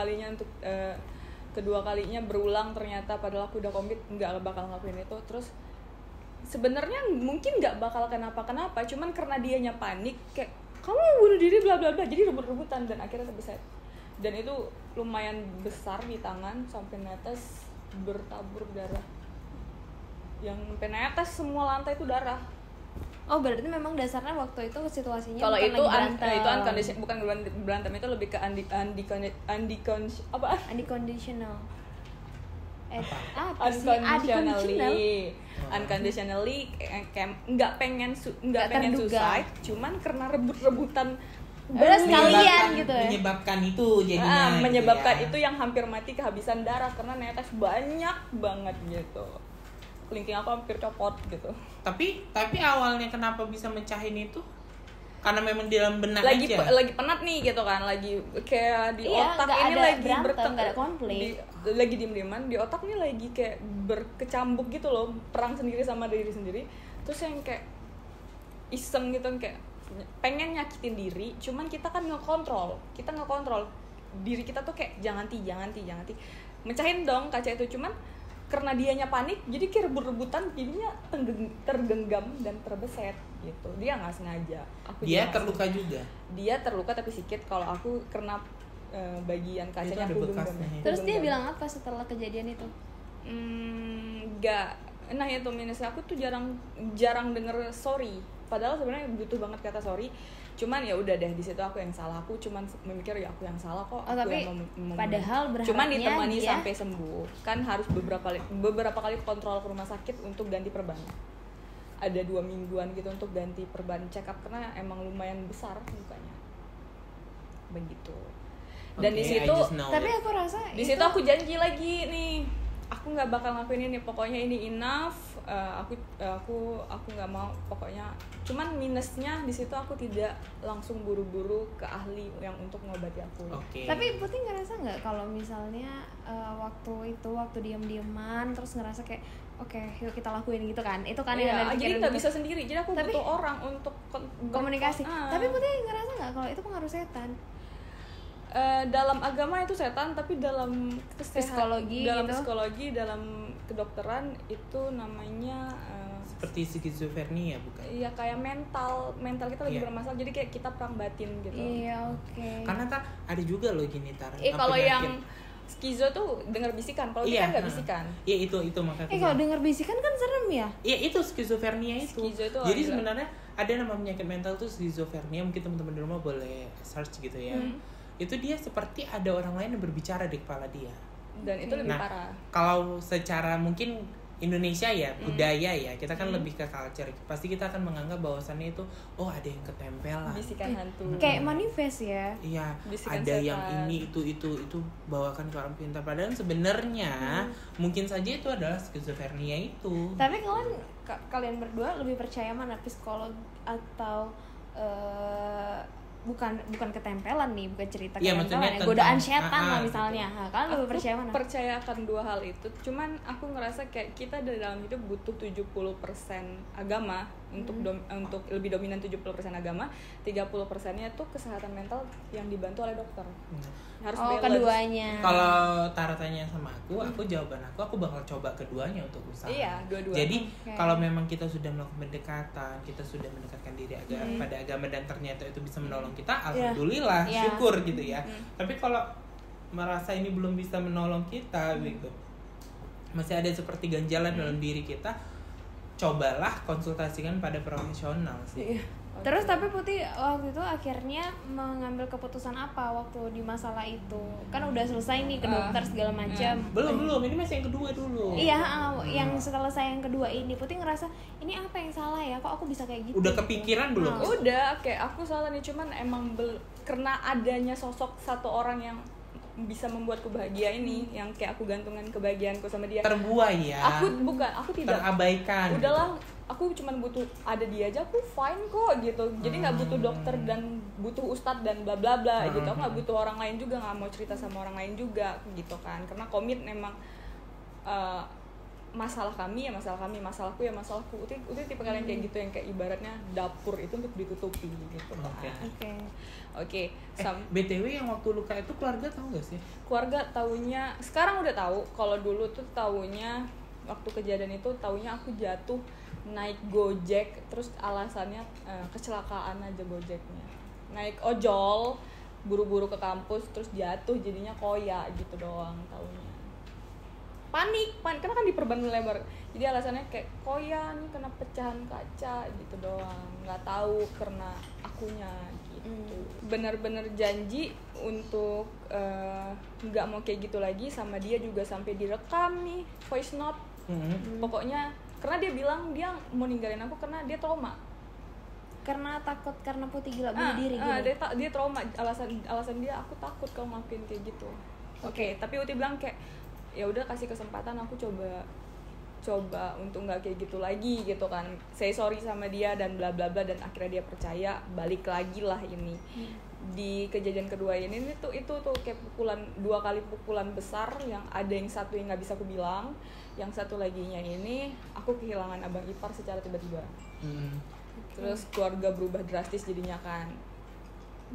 kalinya berulang ternyata padahal aku udah komit nggak bakal ngelakuin itu. Terus sebenarnya mungkin nggak bakal kenapa-kenapa, cuman karena dianya panik kayak kamu bunuh diri bla bla bla, jadi rebut-rebutan dan akhirnya terbeset. Dan itu lumayan besar di tangan sampai netes bertabur darah. Yang sampai netes semua lantai itu darah. Oh, berarti memang dasarnya waktu itu situasinya Kalau bukan itu lagi berantem. itu unconditional, bukan berantem, itu lebih ke unconditional. Unconditionally kayak nggak pengen terduga. suicide, cuman karena rebut-rebutan Udah sekalian gitu ya. Menyebabkan itu jadinya. menyebabkan gitu ya. itu yang hampir mati, kehabisan darah karena netes banyak banget gitu. Kelingking aku hampir copot gitu. Tapi awalnya kenapa bisa mencahin itu? Karena memang di dalam benak Lagi aja. lagi penat nih gitu kan, lagi kayak di Iya, otak nggak ini ada lagi berantem, nggak ada konflik. lagi diem-dieman di otak nih lagi kayak berkecambuk gitu loh, perang sendiri sama diri sendiri. Terus yang kayak iseng gitu, kayak pengen nyakitin diri, cuman kita kan ngekontrol diri kita tuh kayak jangan mecahin dong kaca itu, cuman karena dianya panik jadi kayak rebut-rebutan, jadinya tergenggam dan terbeset gitu. Dia nggak sengaja. Dia terluka juga. Dia terluka tapi sedikit. Kalau aku kena bagian kacanya aku genggam. Terus dia bilang apa setelah kejadian itu? Nggak. Nah itu minusnya, aku tuh jarang denger sorry. Padahal sebenarnya butuh banget kata sorry. Cuman ya udah deh, di situ aku yang salah. Aku cuman memikir ya aku yang salah kok. Oh, tapi yang padahal berharapnya cuman ditemani dia sampai sembuh. Kan harus beberapa kali kontrol ke rumah sakit untuk ganti perban. Ada 2 mingguan gitu untuk ganti perban, check up karena emang lumayan besar lukanya. Begitu. Dan di situ tapi aku rasa di situ aku janji lagi nih, aku nggak bakal ngelakuin ini, pokoknya ini enough. Aku nggak mau pokoknya. Cuman minusnya di situ aku tidak langsung buru-buru ke ahli yang untuk ngobati aku. Okay. Tapi Putih ngerasa nggak kalau misalnya waktu diam-diaman terus ngerasa kayak oke, yuk kita lakuin gitu kan? Itu kan yang jadi nggak bisa sendiri. Jadi aku butuh orang untuk komunikasi. Tapi Putih ngerasa nggak kalau itu pengaruh setan? Dalam agama itu setan, tapi dalam psikologi, dalam kedokteran itu namanya seperti skizofrenia bukan? Iya, kayak mental kita lagi bermasalah, jadi kayak kita perang batin gitu. Iya, oke. Karena ada juga loh gini kalau yang skizo tuh dengar bisikan, kalau kita nggak bisikan. Iya itu makanya. Kalau dengar bisikan kan serem ya? Iya itu skizofrenia itu. Itu jadi sebenarnya ada nama penyakit mental tuh skizofrenia, mungkin teman-teman di rumah boleh search gitu ya. Itu dia seperti ada orang lain yang berbicara di kepala dia. Dan itu lebih parah. Kalau secara mungkin Indonesia ya, budaya ya, kita kan lebih ke culture. Pasti kita akan menganggap bahwasannya itu ada yang ketempelan. Bisikan hantu. Kayak manifest ya. Iya, bisikan ada setan. yang ini itu bawakan ke orang pintar. Padahal sebenarnya mungkin saja itu adalah skizofrenia itu. Tapi kalian berdua lebih percaya mana, psikolog atau bukan ketempelan nih, bukan cerita ketempelan ya, godaan setan lah misalnya. Kalian lebih percaya mana? Aku percayakan 2 hal itu. Cuman aku ngerasa kayak kita dalam hidup butuh 70% agama untuk lebih dominan 70% agama, 30%-nya tuh kesehatan mental yang dibantu oleh dokter. Harus balance. Keduanya. Kalau Tara tanya sama aku jawaban aku bakal coba keduanya untuk usaha. Iya, dua-duanya. Jadi kalau memang kita sudah melakukan pendekatan, kita sudah mendekatkan diri pada agama dan ternyata itu bisa menolong kita, alhamdulillah, syukur gitu ya. Tapi kalau merasa ini belum bisa menolong kita gitu, masih ada seperti ganjalan dalam diri kita, cobalah konsultasikan pada profesional sih. Terus tapi Putih waktu itu akhirnya mengambil keputusan apa waktu di masalah itu? Kan udah selesai nih ke dokter segala macam. Belum, ini masih yang kedua dulu. Iya, yang setelah saya yang kedua ini Putih ngerasa ini apa yang salah ya? Kok aku bisa kayak gitu? Udah kepikiran belum? Udah, kayak aku salah nih, cuman emang karena adanya sosok satu orang yang bisa membuatku bahagia ini, yang kayak aku gantungkan kebahagiaanku sama dia. Terbuai ya. Aku tidak terabaikan. Udahlah, aku cuma butuh ada dia aja, aku fine kok gitu. Jadi nggak butuh dokter dan butuh ustadz dan bla bla bla gitu. Aku nggak butuh orang lain juga, nggak mau cerita sama orang lain juga gitu kan. Karena komit memang masalahku ya masalahku. Udah tipe kalian kayak gitu, yang kayak ibaratnya dapur itu untuk ditutupi gitu kan. Oke. BTW yang waktu luka itu keluarga tahu nggak sih? Keluarga taunya sekarang udah tahu. Kalau dulu tuh taunya waktu kejadian itu taunya aku jatuh naik Gojek, terus alasannya kecelakaan aja Gojeknya. Naik ojol buru-buru ke kampus terus jatuh jadinya koya gitu doang taunya. panik karena kan diperban lebar. Jadi alasannya kayak koya nih kena pecahan kaca gitu doang, nggak tahu karena akunya gitu. Bener-bener janji untuk nggak mau kayak gitu lagi sama dia, juga sampai direkam nih voice note. Pokoknya karena dia bilang dia mau ninggalin aku karena dia trauma, karena takut karena Putih gila bunuh diri gitu. Dia trauma, alasan dia aku takut kalau ngelakuin kayak gitu. Oke, tapi Uti bilang kayak ya udah kasih kesempatan, aku coba untuk nggak kayak gitu lagi gitu kan, say sorry sama dia dan bla bla bla, dan akhirnya dia percaya, balik lagi lah ini. Di kejadian kedua ini itu tuh kayak dua kali pukulan besar, yang ada yang satu yang nggak bisa aku bilang, yang satu laginya ini aku kehilangan abang ipar secara tiba-tiba. Terus keluarga berubah drastis jadinya kan,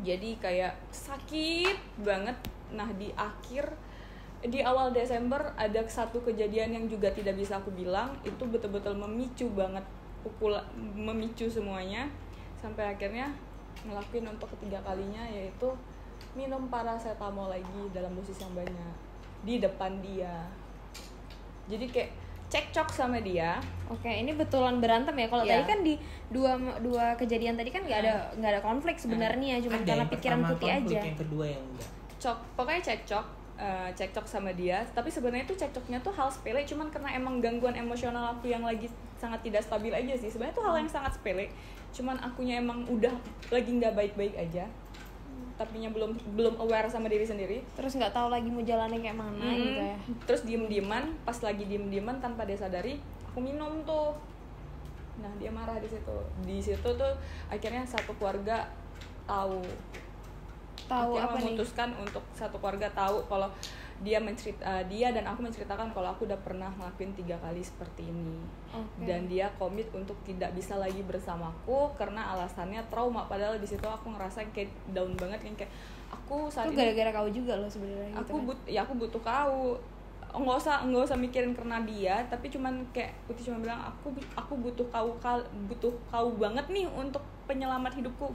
jadi kayak sakit banget. Nah di awal Desember ada satu kejadian yang juga tidak bisa aku bilang, itu betul-betul memicu banget, memicu semuanya, sampai akhirnya ngelakuin untuk ketiga kalinya, yaitu minum paracetamol lagi dalam dosis yang banyak di depan dia. Jadi kayak cekcok sama dia. Oke, ini betulan berantem ya. Kalau tadi kan di dua kejadian tadi kan nggak ada konflik sebenarnya, cuma karena pikiran Putih aja. Yang kedua yang enggak. Pokoknya cekcok sama dia, tapi sebenarnya tuh cekcoknya tuh hal sepele, cuman karena emang gangguan emosional aku yang lagi sangat tidak stabil aja sih. Sebenarnya tuh hal yang sangat sepele, cuman akunya emang udah lagi nggak baik-baik aja, tapinya belum aware sama diri sendiri, terus nggak tahu lagi mau jalannya kayak mana gitu ya. Terus diem-dieman, pas lagi diem-dieman tanpa dia sadari aku minum tuh. Nah dia marah di situ tuh akhirnya satu keluarga tahu apa memutuskan nih? Untuk satu keluarga tahu kalau dia dan aku menceritakan kalau aku udah pernah ngelakuin 3 kali seperti ini. Dan dia komit untuk tidak bisa lagi bersamaku karena alasannya trauma. Padahal di situ aku ngerasa kayak down banget, kayak aku saat itu ini gara-gara kau juga loh sebenarnya. Aku butuh kau. Nggak usah mikirin karena dia, tapi cuman kayak Putih cuma bilang aku butuh kau banget nih untuk penyelamat hidupku,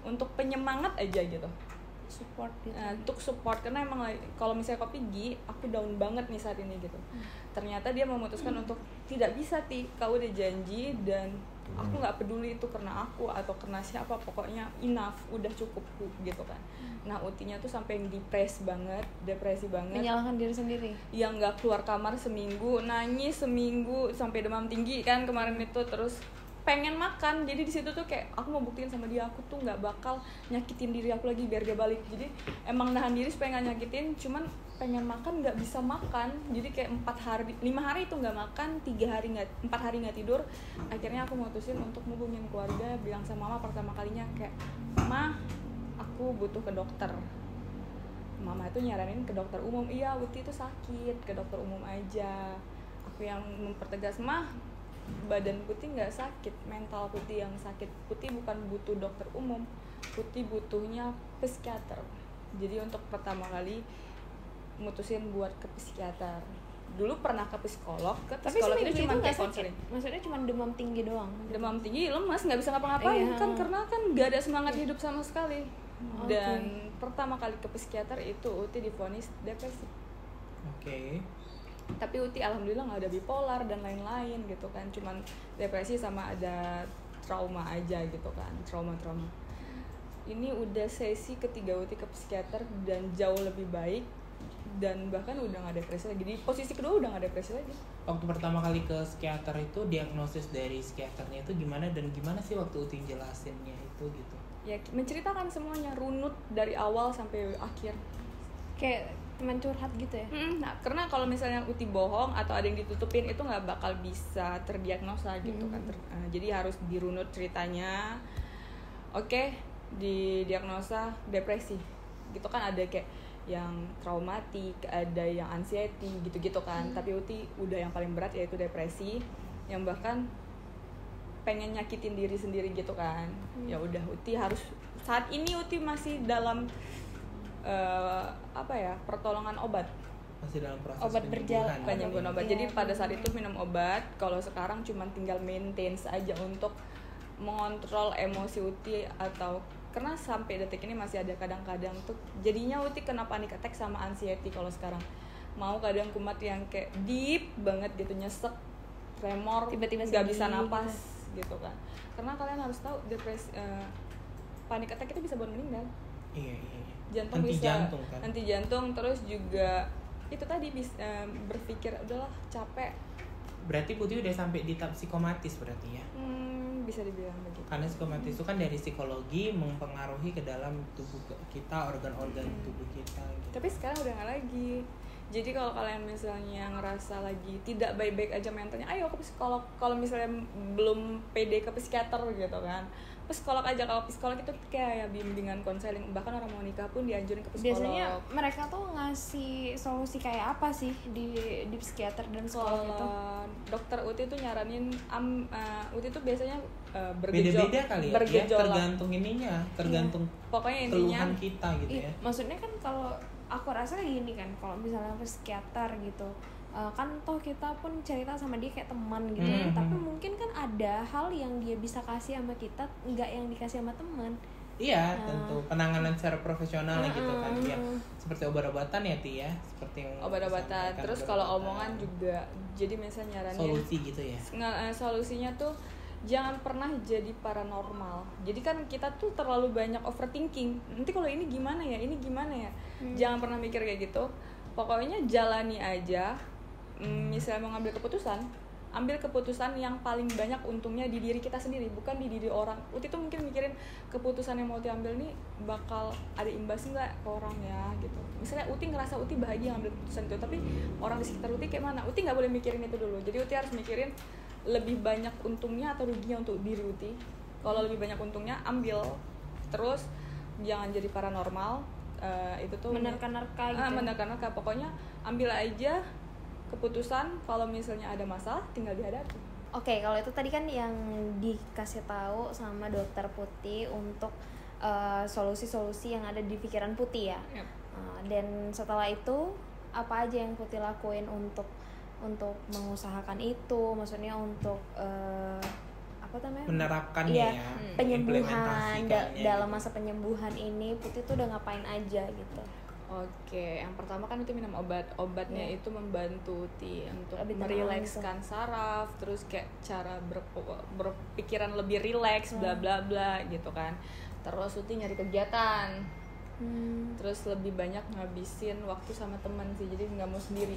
untuk penyemangat aja gitu. Support gitu. Untuk support, karena emang kalau misalnya kau pergi, aku down banget nih saat ini gitu. Ternyata dia memutuskan untuk tidak bisa, kau udah janji dan aku nggak peduli itu karena aku atau karena siapa, pokoknya enough, udah cukup gitu kan. Nah Utinya tuh sampai yang depresi banget, menyalahkan diri sendiri, yang nggak keluar kamar seminggu, nangis seminggu sampai demam tinggi kan kemarin itu, terus pengen makan. Jadi di situ tuh kayak aku mau buktiin sama dia, aku tuh nggak bakal nyakitin diri aku lagi biar dia balik. Jadi emang nahan diri supaya nggak nyakitin, cuman pengen makan nggak bisa makan. Jadi kayak 5 hari itu nggak makan, 4 hari nggak tidur. Akhirnya aku mutusin untuk hubungin keluarga, bilang sama mama pertama kalinya kayak, "Ma, aku butuh ke dokter." Mama itu nyaranin ke dokter umum. Iya, Uti itu sakit, ke dokter umum aja. Aku yang mempertegas, "Mah, badan Putih nggak sakit, mental Putih yang sakit. Putih bukan butuh dokter umum, Putih butuhnya psikiater." Jadi untuk pertama kali mutusin buat ke psikiater. Dulu pernah ke psikolog, itu cuma kayak konseling. Maksudnya cuma demam tinggi doang. Demam tinggi, lemas, nggak bisa ngapa-ngapain kan, karena kan nggak ada semangat hidup sama sekali. Dan pertama kali ke psikiater itu Uti divonis depresi. Tapi Uti alhamdulillah nggak ada bipolar dan lain-lain gitu kan, cuman depresi sama ada trauma aja gitu kan, trauma. Ini udah sesi ketiga Uti ke psikiater dan jauh lebih baik, dan bahkan udah nggak depresi lagi. Di posisi kedua udah nggak depresi lagi. Waktu pertama kali ke psikiater itu, diagnosis dari psikiaternya itu gimana, dan gimana sih waktu Uti jelasinnya itu gitu? Ya menceritakan semuanya, runut dari awal sampai akhir, kayak teman curhat gitu ya. Nah, karena kalau misalnya Uti bohong atau ada yang ditutupin, itu nggak bakal bisa terdiagnosa gitu kan. Jadi harus dirunut ceritanya. Di diagnosa depresi gitu kan, ada kayak yang traumatik, ada yang anxiety gitu-gitu kan. Tapi Uti udah yang paling berat, yaitu depresi, yang bahkan pengen nyakitin diri sendiri gitu kan. Ya udah, Uti harus, saat ini Uti masih dalam pertolongan obat, masih dalam proses obat penyembuhan obat. Jadi pada saat itu minum obat. Kalau sekarang cuma tinggal maintain aja untuk mengontrol emosi Uti, atau karena sampai detik ini masih ada kadang-kadang tuh jadinya Uti kena panic attack sama anxiety kalau sekarang. mau kadang kumat yang kayak deep banget gitu, nyesek, tremor, tiba-tiba nggak bisa sedih, napas gitu kan. Karena kalian harus tahu panic attack itu bisa buat meninggal. Iya. Jantung Henti bisa jantung kan. henti jantung, terus juga itu tadi bisa berpikir udahlah capek. Berarti Putih udah sampai di tahap psikomatis berarti ya? Bisa dibilang begitu. Karena psikomatis itu kan dari psikologi mempengaruhi ke dalam tubuh kita, organ-organ tubuh kita gitu. Tapi sekarang udah nggak lagi. Jadi kalau kalian misalnya ngerasa lagi tidak baik-baik aja mentalnya, ayo ke psikolog. Kalau misalnya belum pede ke psikiater gitu kan, psikolog aja. Kalau psikolog itu kayak bimbingan konseling, bahkan orang mau nikah pun dianjurin ke psikolog. Biasanya mereka tuh ngasih solusi kayak apa sih di psikiater dan psikolog itu? Dokter Uti tuh nyaranin Uti tuh biasanya beda-beda kali ya, bergejolak. Tergantung ininya, tergantung pokoknya intinya keluhan kita gitu ya. Maksudnya kan kalau aku rasa gini kan, kalau misalnya psikiater gitu, kan toh kita pun cerita sama dia kayak teman gitu, tapi mungkin kan ada hal yang dia bisa kasih sama kita nggak yang dikasih sama teman. Iya, tentu penanganan secara profesional gitu kan ya. Seperti obat-obatan ya Ti ya, seperti yang obat-obatan. Terus kalau omongan juga, jadi misalnya nyaranin solusi gitu ya. Solusinya tuh jangan pernah jadi paranormal. Jadi kan kita tuh terlalu banyak overthinking. Nanti kalau ini gimana ya, ini gimana ya. Jangan pernah mikir kayak gitu. Pokoknya jalani aja. Misalnya mau ngambil keputusan, ambil keputusan yang paling banyak untungnya di diri kita sendiri, bukan di diri orang. Uti tuh mungkin mikirin keputusan yang mau diambil nih bakal ada imbas nggak ke orang ya gitu. Misalnya Uti ngerasa Uti bahagia ngambil keputusan itu, tapi orang di sekitar Uti kayak mana? Uti nggak boleh mikirin itu dulu. Jadi Uti harus mikirin lebih banyak untungnya atau ruginya untuk diri Uti. Kalau lebih banyak untungnya ambil, terus jangan jadi paranormal. Itu tuh menerka-nerka gitu. Menerka-nerka. Pokoknya ambil aja keputusan, kalau misalnya ada masalah tinggal dihadapi. Oke, kalau itu tadi kan yang dikasih tahu sama dokter Putih untuk solusi-solusi yang ada di pikiran Putih ya. Yep. Dan setelah itu apa aja yang Putih lakuin untuk mengusahakan itu, maksudnya untuk apa namanya? Menerapkannya ya. Penyembuhan dalam masa penyembuhan ini Putih tuh udah ngapain aja gitu. Oke, yang pertama kan Uti minum obatnya itu membantu Uti untuk merilekskan saraf, terus kayak cara berpikiran lebih rileks, bla bla bla gitu kan. Terus Uti nyari kegiatan, terus lebih banyak ngabisin waktu sama teman sih, jadi nggak mau sendiri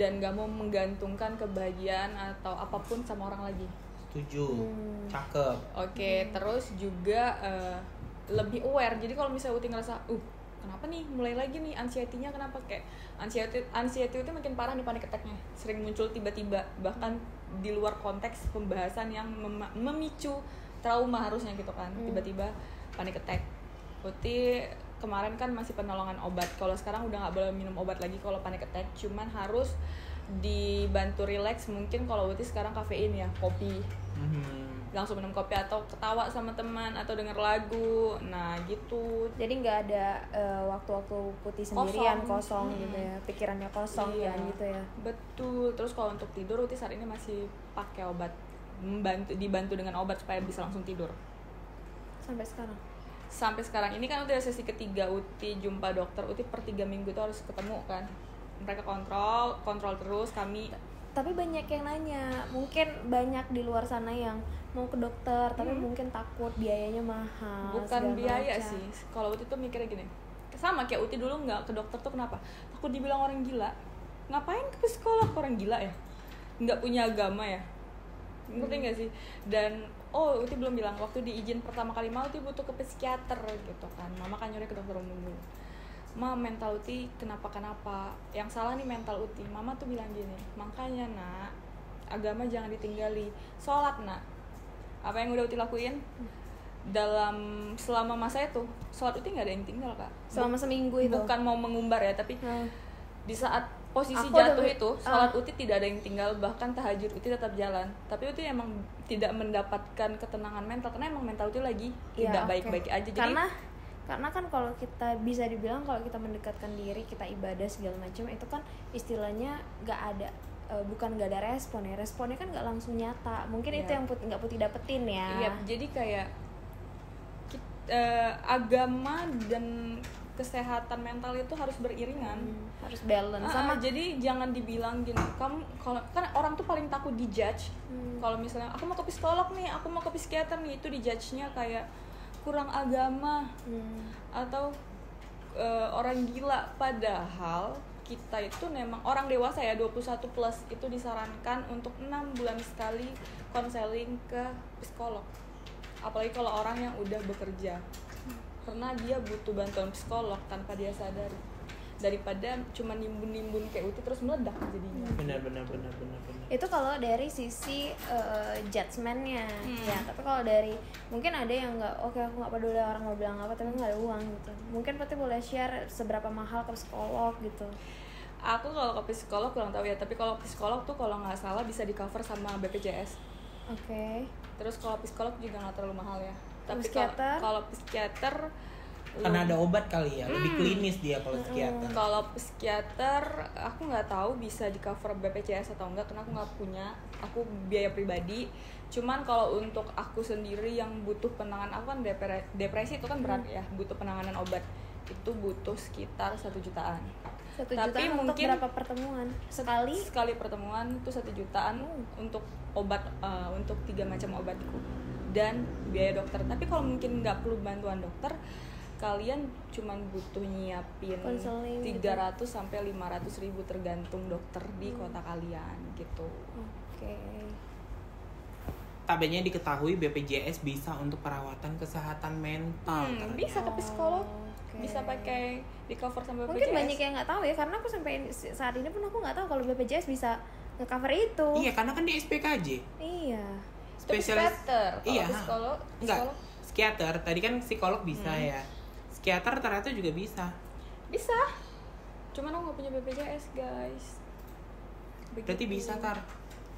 dan nggak mau menggantungkan kebahagiaan atau apapun sama orang lagi. Setuju, cakep. Oke, terus juga lebih aware. Jadi kalau misalnya Uti ngerasa kenapa nih mulai lagi nih anxiety-nya, kenapa kayak anxiety itu makin parah nih, panic attack-nya sering muncul tiba-tiba, bahkan di luar konteks pembahasan yang memicu trauma harusnya gitu kan, tiba-tiba panic attack. Uti kemarin kan masih penolongan obat, kalau sekarang udah nggak boleh minum obat lagi kalau panic attack, cuman harus dibantu relax. Mungkin kalau Uti sekarang kafein ya, kopi, langsung minum kopi atau ketawa sama teman atau denger lagu, nah gitu. Jadi nggak ada waktu-waktu Putih sendirian kosong gitu ya, pikirannya kosong gitu ya. Betul. Terus kalau untuk tidur Uti saat ini masih pakai obat, dibantu dengan obat supaya bisa langsung tidur. Sampai sekarang ini kan udah sesi ketiga Uti jumpa dokter. Uti per 3 minggu tuh harus ketemu kan. Mereka kontrol terus kami. Tapi banyak yang nanya, mungkin banyak di luar sana yang mau ke dokter tapi mungkin takut biayanya mahal. Bukan biaya sih, kalau Uti tuh mikirnya gini, sama kayak Uti dulu nggak ke dokter tuh kenapa? Takut dibilang orang gila. Ngapain ke psikolog, orang gila ya? Nggak punya agama ya? Ngerti nggak sih? Dan Uti belum bilang, waktu diizin pertama kali mau Uti butuh ke psikiater gitu kan. Mama kan nyuruh ke dokter umum dulu. Ma, mental Uti kenapa? Yang salah nih mental Uti. Mama tuh bilang gini, makanya nak, agama jangan ditinggali. Sholat nak. Apa yang udah Uti lakuin dalam selama masa itu, sholat Uti nggak ada yang tinggal kak. Selama seminggu itu. Bukan mau mengumbar ya, tapi di saat posisi jatuh itu, sholat Uti tidak ada yang tinggal. Bahkan tahajud Uti tetap jalan. Tapi Uti emang tidak mendapatkan ketenangan mental karena emang mental Uti lagi tidak baik-baik aja. Jadi karena kan kalau kita bisa dibilang kalau kita mendekatkan diri, kita ibadah segala macam, itu kan istilahnya nggak ada bukan nggak ada responnya kan nggak langsung nyata. Mungkin itu yang nggak Putih dapetin ya. Iya, jadi kayak agama dan kesehatan mental itu harus beriringan, harus balance sama. Jadi jangan dibilang gini, kamu kalau kan orang tuh paling takut dijudge. Kalau misalnya aku mau ke psikolog nih, aku mau ke psikiater nih, itu dijudge-nya kayak kurang agama atau orang gila. Padahal kita itu memang orang dewasa ya, 21 plus itu disarankan untuk 6 bulan sekali konseling ke psikolog. Apalagi kalau orang yang udah bekerja, karena dia butuh bantuan psikolog tanpa dia sadari, daripada cuma nimbun kayak uti terus meledak jadinya. Benar. Itu kalau dari sisi judgementnya ya, tapi kalau dari mungkin ada yang nggak, oke aku nggak peduli orang mau bilang apa, tapi nggak ada uang gitu, mungkin Putih boleh share seberapa mahal ke psikolog gitu. Aku kalau ke psikolog kurang tahu ya, tapi kalau psikolog tuh kalau nggak salah bisa di cover sama BPJS. Oke. Terus kalau psikolog juga nggak terlalu mahal ya. Tapi psikiater? kalau psikiater Karena ada obat kali ya, lebih klinis dia kalau psikiater. Kalau psikiater aku nggak tahu bisa di cover BPJS atau enggak, karena aku nggak punya, aku biaya pribadi. Cuman kalau untuk aku sendiri yang butuh penanganan, aku kan depresi itu kan berat ya, butuh penanganan obat itu butuh sekitar 1 jutaan. 1 jutaan Tapi untuk mungkin berapa pertemuan? Sekali pertemuan itu 1 jutaan untuk obat, untuk 3 macam obat itu dan biaya dokter. Tapi kalau mungkin nggak perlu bantuan dokter, kalian cuman butuh nyiapin 300 sampai 500 ribu tergantung dokter di kota kalian gitu. Oke. Tabelnya diketahui BPJS bisa untuk perawatan kesehatan mental. Bisa ke psikolog, bisa pakai di cover sama BPJS. Mungkin banyak yang nggak tahu ya, karena aku sampai saat ini pun aku nggak tahu kalau BPJS bisa nge-cover itu. Iya, karena kan di SPKJ. Iya. Spesialis. Iya. Psikolog. Enggak. Psikiater. Tadi kan psikolog bisa ya. Psikiater ternyata juga bisa. Bisa. Cuman aku nggak punya BPJS guys. Berarti bisa Tar.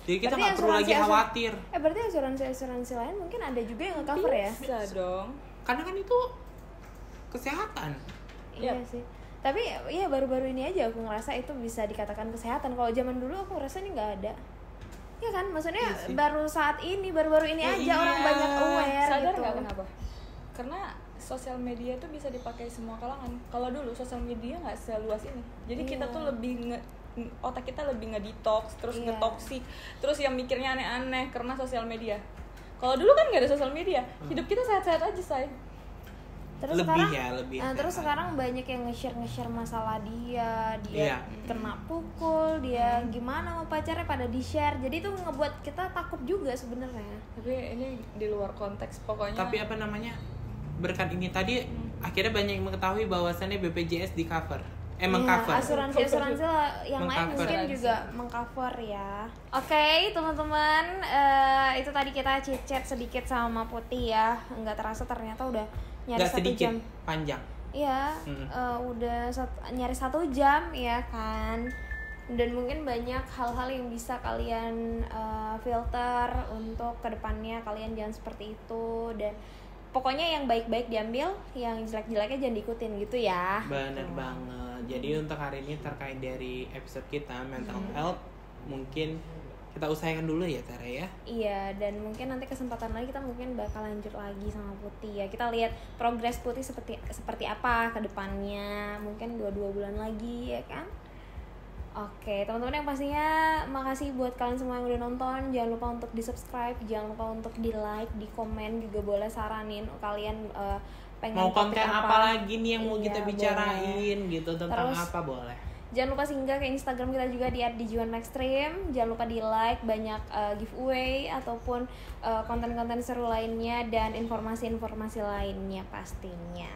Jadi kita Berarti nggak perlu lagi khawatir. Berarti asuransi lain mungkin ada juga yang nge-cover ya? Bisa dong. Karena kan itu kesehatan. Iya sih. Tapi ya baru-baru ini aja aku ngerasa itu bisa dikatakan kesehatan. Kalau zaman dulu aku ngerasa ini nggak ada. Ya kan, maksudnya baru saat ini, baru-baru ini aja orang banyak aware. Sadar gitu. nggak kenapa? Karena sosial media tuh bisa dipakai semua kalangan. Kalau dulu sosial media nggak seluas ini. Jadi kita tuh lebih otak kita lebih nge-detox, terus nge-toxic, terus yang mikirnya aneh-aneh karena sosial media. Kalau dulu kan nggak ada sosial media, hidup kita sehat-sehat aja, say. Terus lebih sekarang, terus sekarang banyak yang nge-share masalah dia kena pukul, dia gimana mau pacarnya pada di-share. Jadi itu ngebuat kita takut juga sebenarnya. Tapi ini di luar konteks pokoknya. Tapi apa namanya? Berkat ini tadi akhirnya banyak yang mengetahui bahwasannya BPJS di cover. Mengcover. Asuransi yang lain mungkin juga mengcover ya. Oke, teman-teman, itu tadi kita chit-chat sedikit sama Putih ya. Nggak terasa ternyata udah nyaris 1 jam. Panjang. Iya, udah nyaris 1 jam ya kan. Dan mungkin banyak hal-hal yang bisa kalian filter untuk kedepannya. Kalian jangan seperti itu, dan pokoknya yang baik-baik diambil, yang jelek-jeleknya jangan diikutin gitu ya. Bener banget. Jadi untuk hari ini terkait dari episode kita mental health, mungkin kita usahakan dulu ya Tara ya. Iya, dan mungkin nanti kesempatan lagi kita mungkin bakal lanjut lagi sama Putih ya. Kita lihat progres Putih seperti apa ke depannya. Mungkin 2 bulan lagi ya kan. Oke, teman-teman yang pastinya makasih buat kalian semua yang udah nonton. Jangan lupa untuk di-subscribe, jangan lupa untuk di-like, di-komen juga boleh, saranin kalian pengen mau konten apa lagi nih yang mau kita bicarain boleh. Gitu tentang apa boleh. Jangan lupa singgah ke Instagram kita juga di @dijuanmaxstream. Jangan lupa di-like, banyak giveaway ataupun konten-konten seru lainnya dan informasi-informasi lainnya pastinya.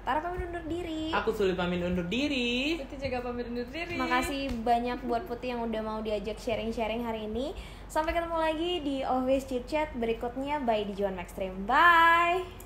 Tara pamit undur diri. Aku Suli pamit undur diri. Putih juga pamit undur diri. Makasih banyak buat Putih yang udah mau diajak sharing-sharing hari ini. Sampai ketemu lagi di Always Chit Chat berikutnya by Dijuan Maxstream. Bye.